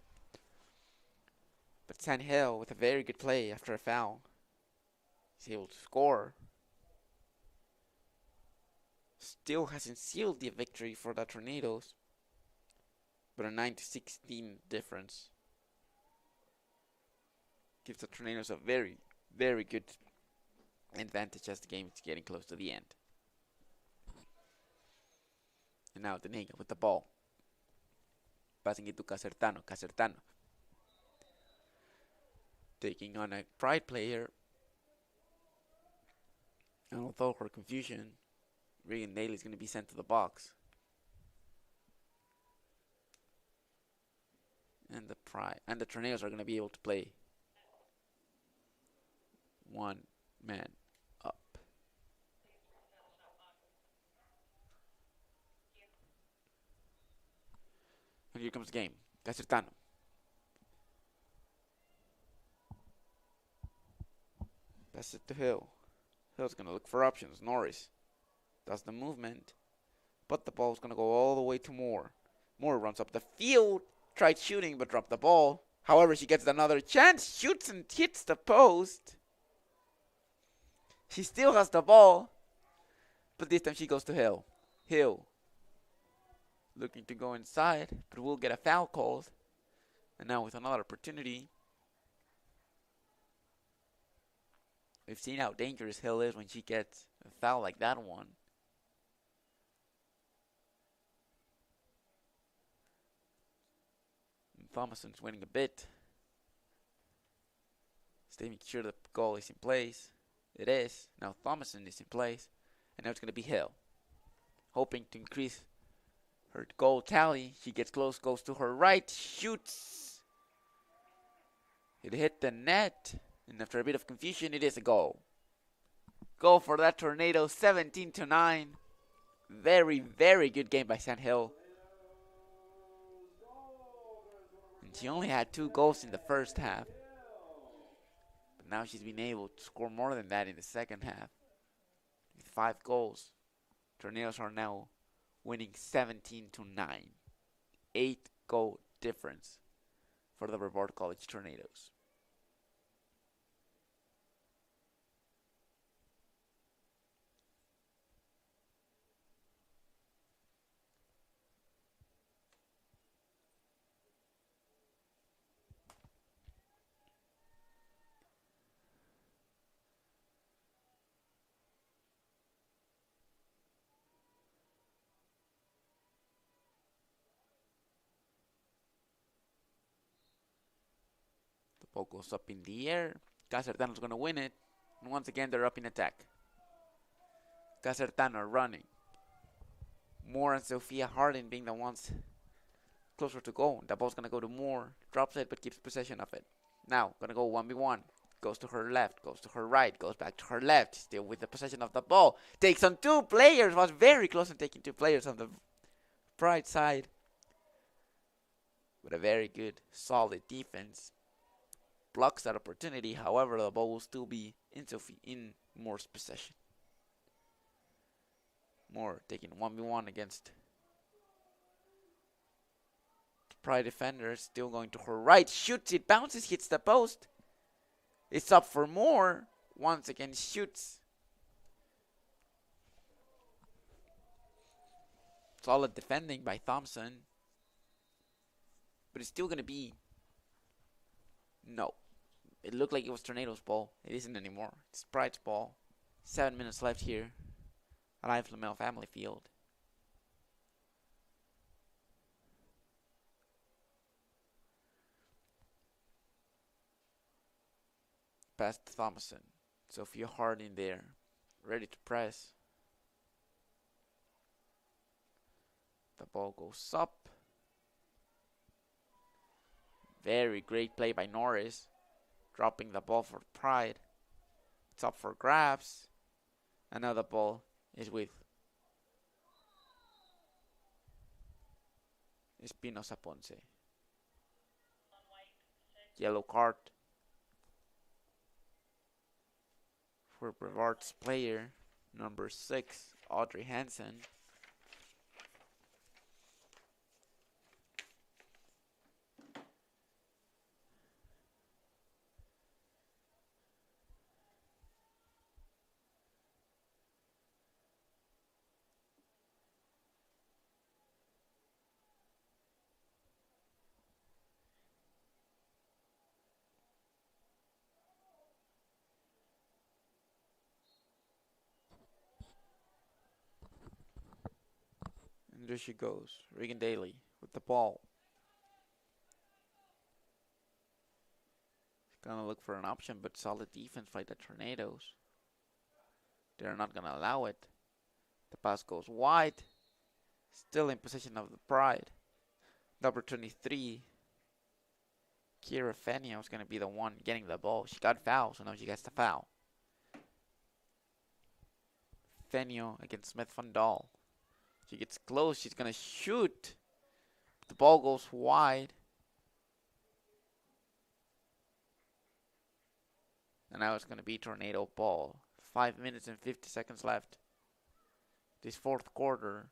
B: But San Hill, with a very good play after a foul, is able to score. Still hasn't sealed the victory for the Tornadoes, but a 9-16 difference gives the Tornadoes a very, very good advantage as the game is getting close to the end. And now Denega with the ball. Passing it to Casertano. Casertano taking on a Pride player. And although her confusion, Regan Daly is going to be sent to the box. And the Tornadoes are going to be able to play one man up. And here comes the game. Casertano. Pass it to Hill. Hill's going to look for options. Norris does the movement. But the ball's going to go all the way to Moore. Moore runs up the field. Tried shooting but dropped the ball. However, she gets another chance. Shoots and hits the post. She still has the ball. But this time she goes to Hill. Hill looking to go inside, but will get a foul called. And now with another opportunity. We've seen how dangerous Hill is when she gets a foul like that one. And Thomason's winning a bit. Stay making sure the goal is in place. It is. Now Thomason is in place. And now it's going to be Hill. Hoping to increase her goal tally. She gets close, goes to her right, shoots. It hit the net. And after a bit of confusion, it is a goal. Goal for that Tornado, 17-9. Very, very good game by San Hill. And she only had 2 goals in the first half. But now she's been able to score more than that in the second half. With 5 goals. Tornadoes are now winning 17-9. 8-goal difference for the Brevard College Tornadoes. Ball goes up in the air. Casertano's going to win it. And once again, they're up in attack. Casertano running. Moore and Sophia Harding being the ones closer to goal. The ball's going to go to Moore. Drops it, but keeps possession of it. Now, going to go 1v1. Goes to her left, goes to her right, goes back to her left. Still with the possession of the ball. Takes on 2 players. Was very close to taking 2 players on the Pride side. With a very good, solid defense. Blocks that opportunity. However, the ball will still be in Moore's possession. Moore taking 1v1 against the Pride defender. Still going to her right. Shoots it. Bounces. Hits the post. It's up for Moore. Once again shoots. Solid defending by Thompson. But it's still going to be... No. It looked like it was Tornado's ball. It isn't anymore. It's Pride's ball. 7 minutes left here at Ives Lamel Family Field. Pass to Thomason. Sophia Harding there. Ready to press. The ball goes up. Very great play by Norris. Dropping the ball for Pride. It's up for grabs. And now the ball is with Espinosa Ponce. Yellow card for Brevard's player, number 6, Audrey Hansen. And there she goes, Regan Daly with the ball. Gonna look for an option, but solid defense by the Tornadoes. They're not gonna allow it. The pass goes wide. Still in possession of the Pride. Number 23, Kira Fenia was gonna be the one getting the ball. She got fouled, so now she gets the foul. Fenio against Smith Van Dahl. She gets close. She's going to shoot. The ball goes wide. And now it's going to be Tornado ball. 5 minutes and 50 seconds left. This fourth quarter.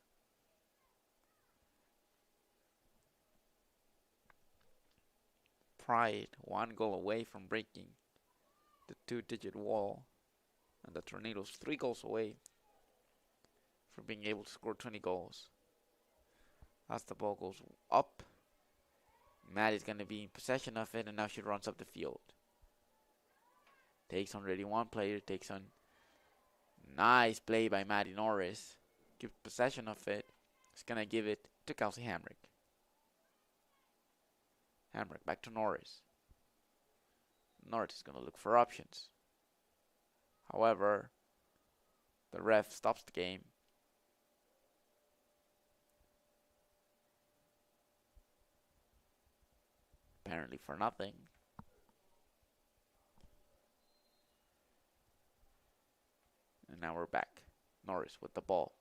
B: Pride 1 goal away from breaking the 2-digit wall. And the Tornadoes 3 goals away from being able to score 20 goals. As the ball goes up, Maddie's going to be in possession of it, and now she runs up the field. Takes on already one player, takes on. Nice play by Maddie Norris. Gives possession of it. She's going to give it to Kelsey Hamrick. Hamrick back to Norris. Norris is going to look for options. However, the ref stops the game. Apparently for nothing. And now we're back. Norris with the ball.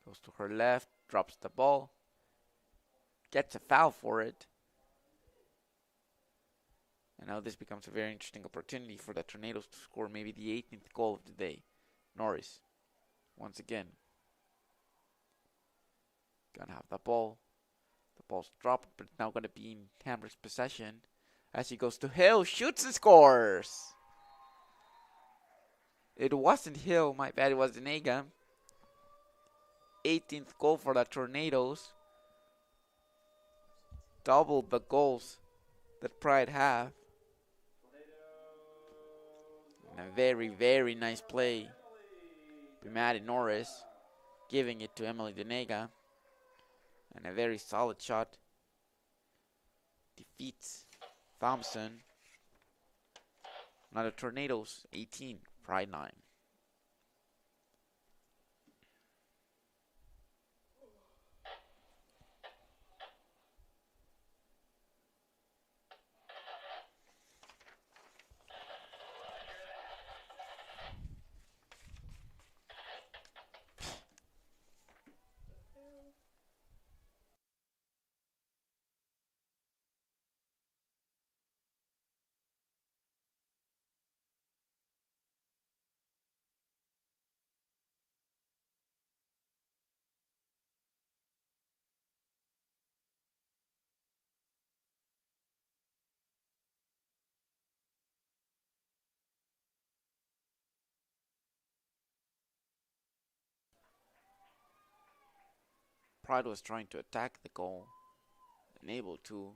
B: Goes to her left, drops the ball. Gets a foul for it. And now this becomes a very interesting opportunity for the Tornadoes to score maybe the 18th goal of the day. Norris, once again. Gonna have the ball. The ball's dropped, but it's now gonna be in Hamrick's possession. As he goes to Hill, shoots and scores! It wasn't Hill, my bad, it was Denega. 18th goal for the Tornadoes. Doubled the goals that Pride have. And a very, very nice play by Maddie Norris, giving it to Emily Denega. And a very solid shot defeats Thompson. Now the Tornadoes, 18. Pride 9. Pride was trying to attack the goal. Unable to.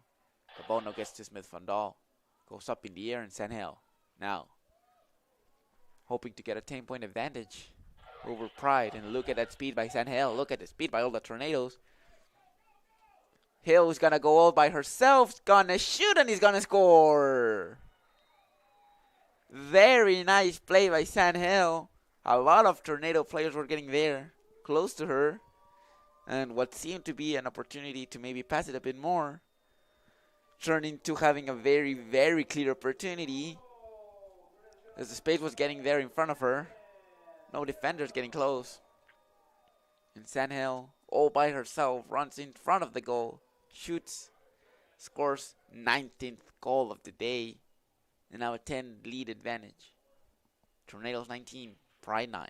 B: The ball now gets to Smith Van Dahl. Goes up in the air and Sandhill. Now, hoping to get a 10-point advantage over Pride. And look at that speed by Sandhill. Look at the speed by all the Tornadoes. Hill is going to go all by herself. Gonna shoot and he's going to score. Very nice play by Sandhill. A lot of Tornado players were getting there, close to her. And what seemed to be an opportunity to maybe pass it a bit more turned into having a very, very clear opportunity as the space was getting there in front of her. No defenders getting close. And Sandhill, all by herself, runs in front of the goal, shoots, scores 19th goal of the day, and now a 10 lead advantage. Tornadoes 19, Pride 9.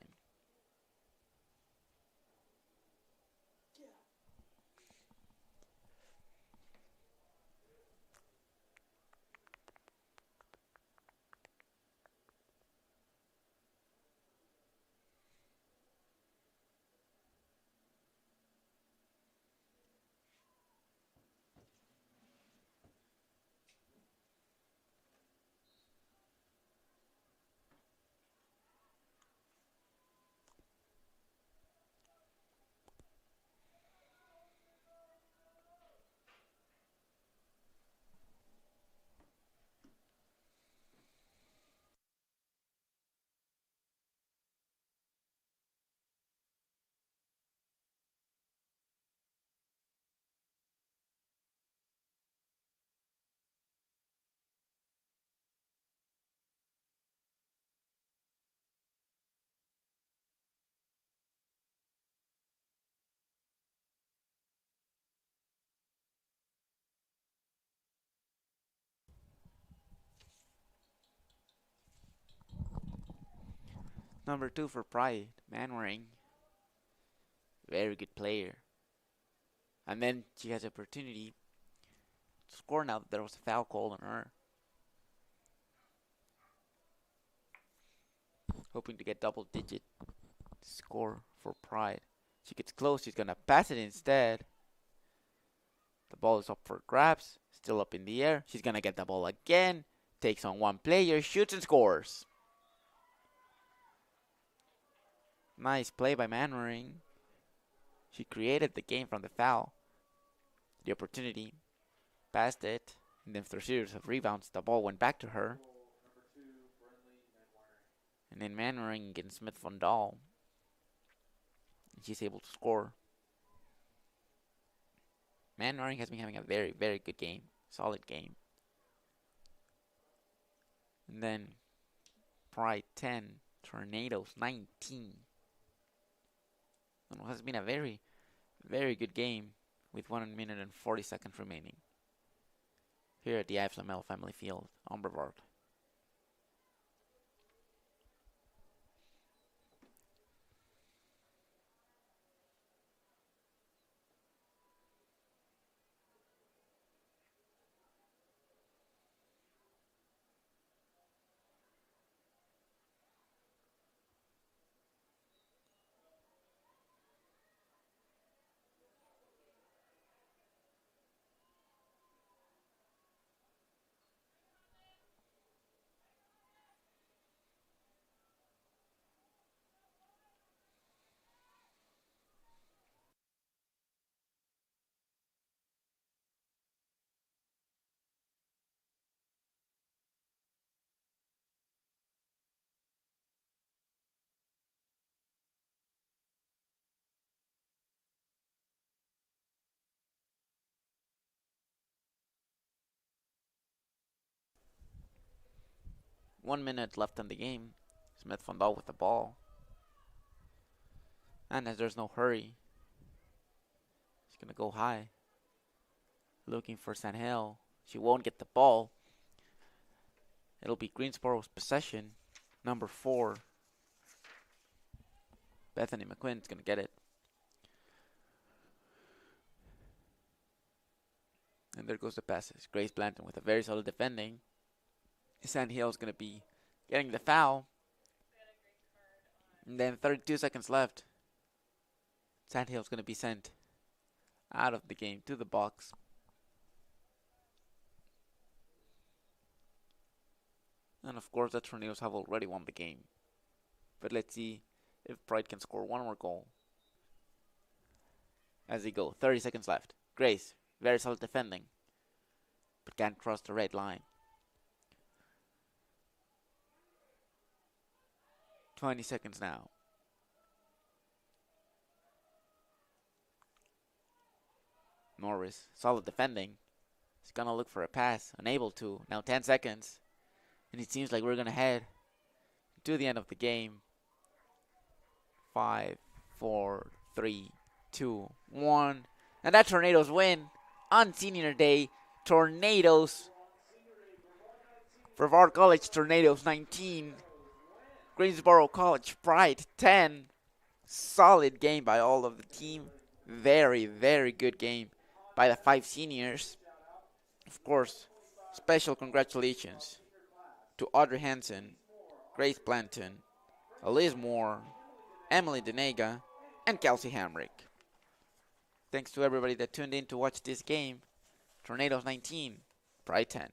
B: Number 2 for Pride, Manwaring. Very good player. And then she has the opportunity to score now that there was a foul call on her. Hoping to get double-digit score for Pride. She gets close. She's going to pass it instead. The ball is up for grabs. Still up in the air. She's going to get the ball again. Takes on one player. Shoots and scores. Nice play by Manwaring. She created the game from the foul. The opportunity. Passed it. And then after a series of rebounds, the ball went back to her. And then Manwaring against Smith Van Dahl. And she's able to score. Manwaring has been having a very, very good game. Solid game. And then Pride 10, Tornadoes 19. And it has been a very, very good game with 1 minute and 40 seconds remaining here at the IFML Family Field on Brevard. 1 minute left in the game. Smith Fondal with the ball. And as there's no hurry, he's going to go high. Looking for Sandhill. She won't get the ball. It'll be Greensboro's possession. Number 4. Bethany McQuinn's going to get it. And there goes the passes. Grace Blanton with a very solid defending. Sandhill's going to be getting the foul. And then 32 seconds left. Sandhill's going to be sent out of the game to the box. And of course the Tornadoes have already won the game. But let's see if Pride can score one more goal. As they go, 30 seconds left. Grace, very solid defending, but can't cross the red line. 20 seconds now. Norris, solid defending. He's gonna look for a pass, unable to. Now 10 seconds. And it seems like we're gonna head to the end of the game. 5, 4, 3, 2, 1. And that Tornadoes win on senior day. Tornadoes. Brevard College Tornadoes 19. Greensboro College Pride 10. Solid game by all of the team. Very, very good game by the 5 seniors. Of course, special congratulations to Audrey Hansen, Grace Blanton, Elise Moore, Emily Denega, and Kelsey Hamrick. Thanks to everybody that tuned in to watch this game. Tornadoes 19, Pride 10.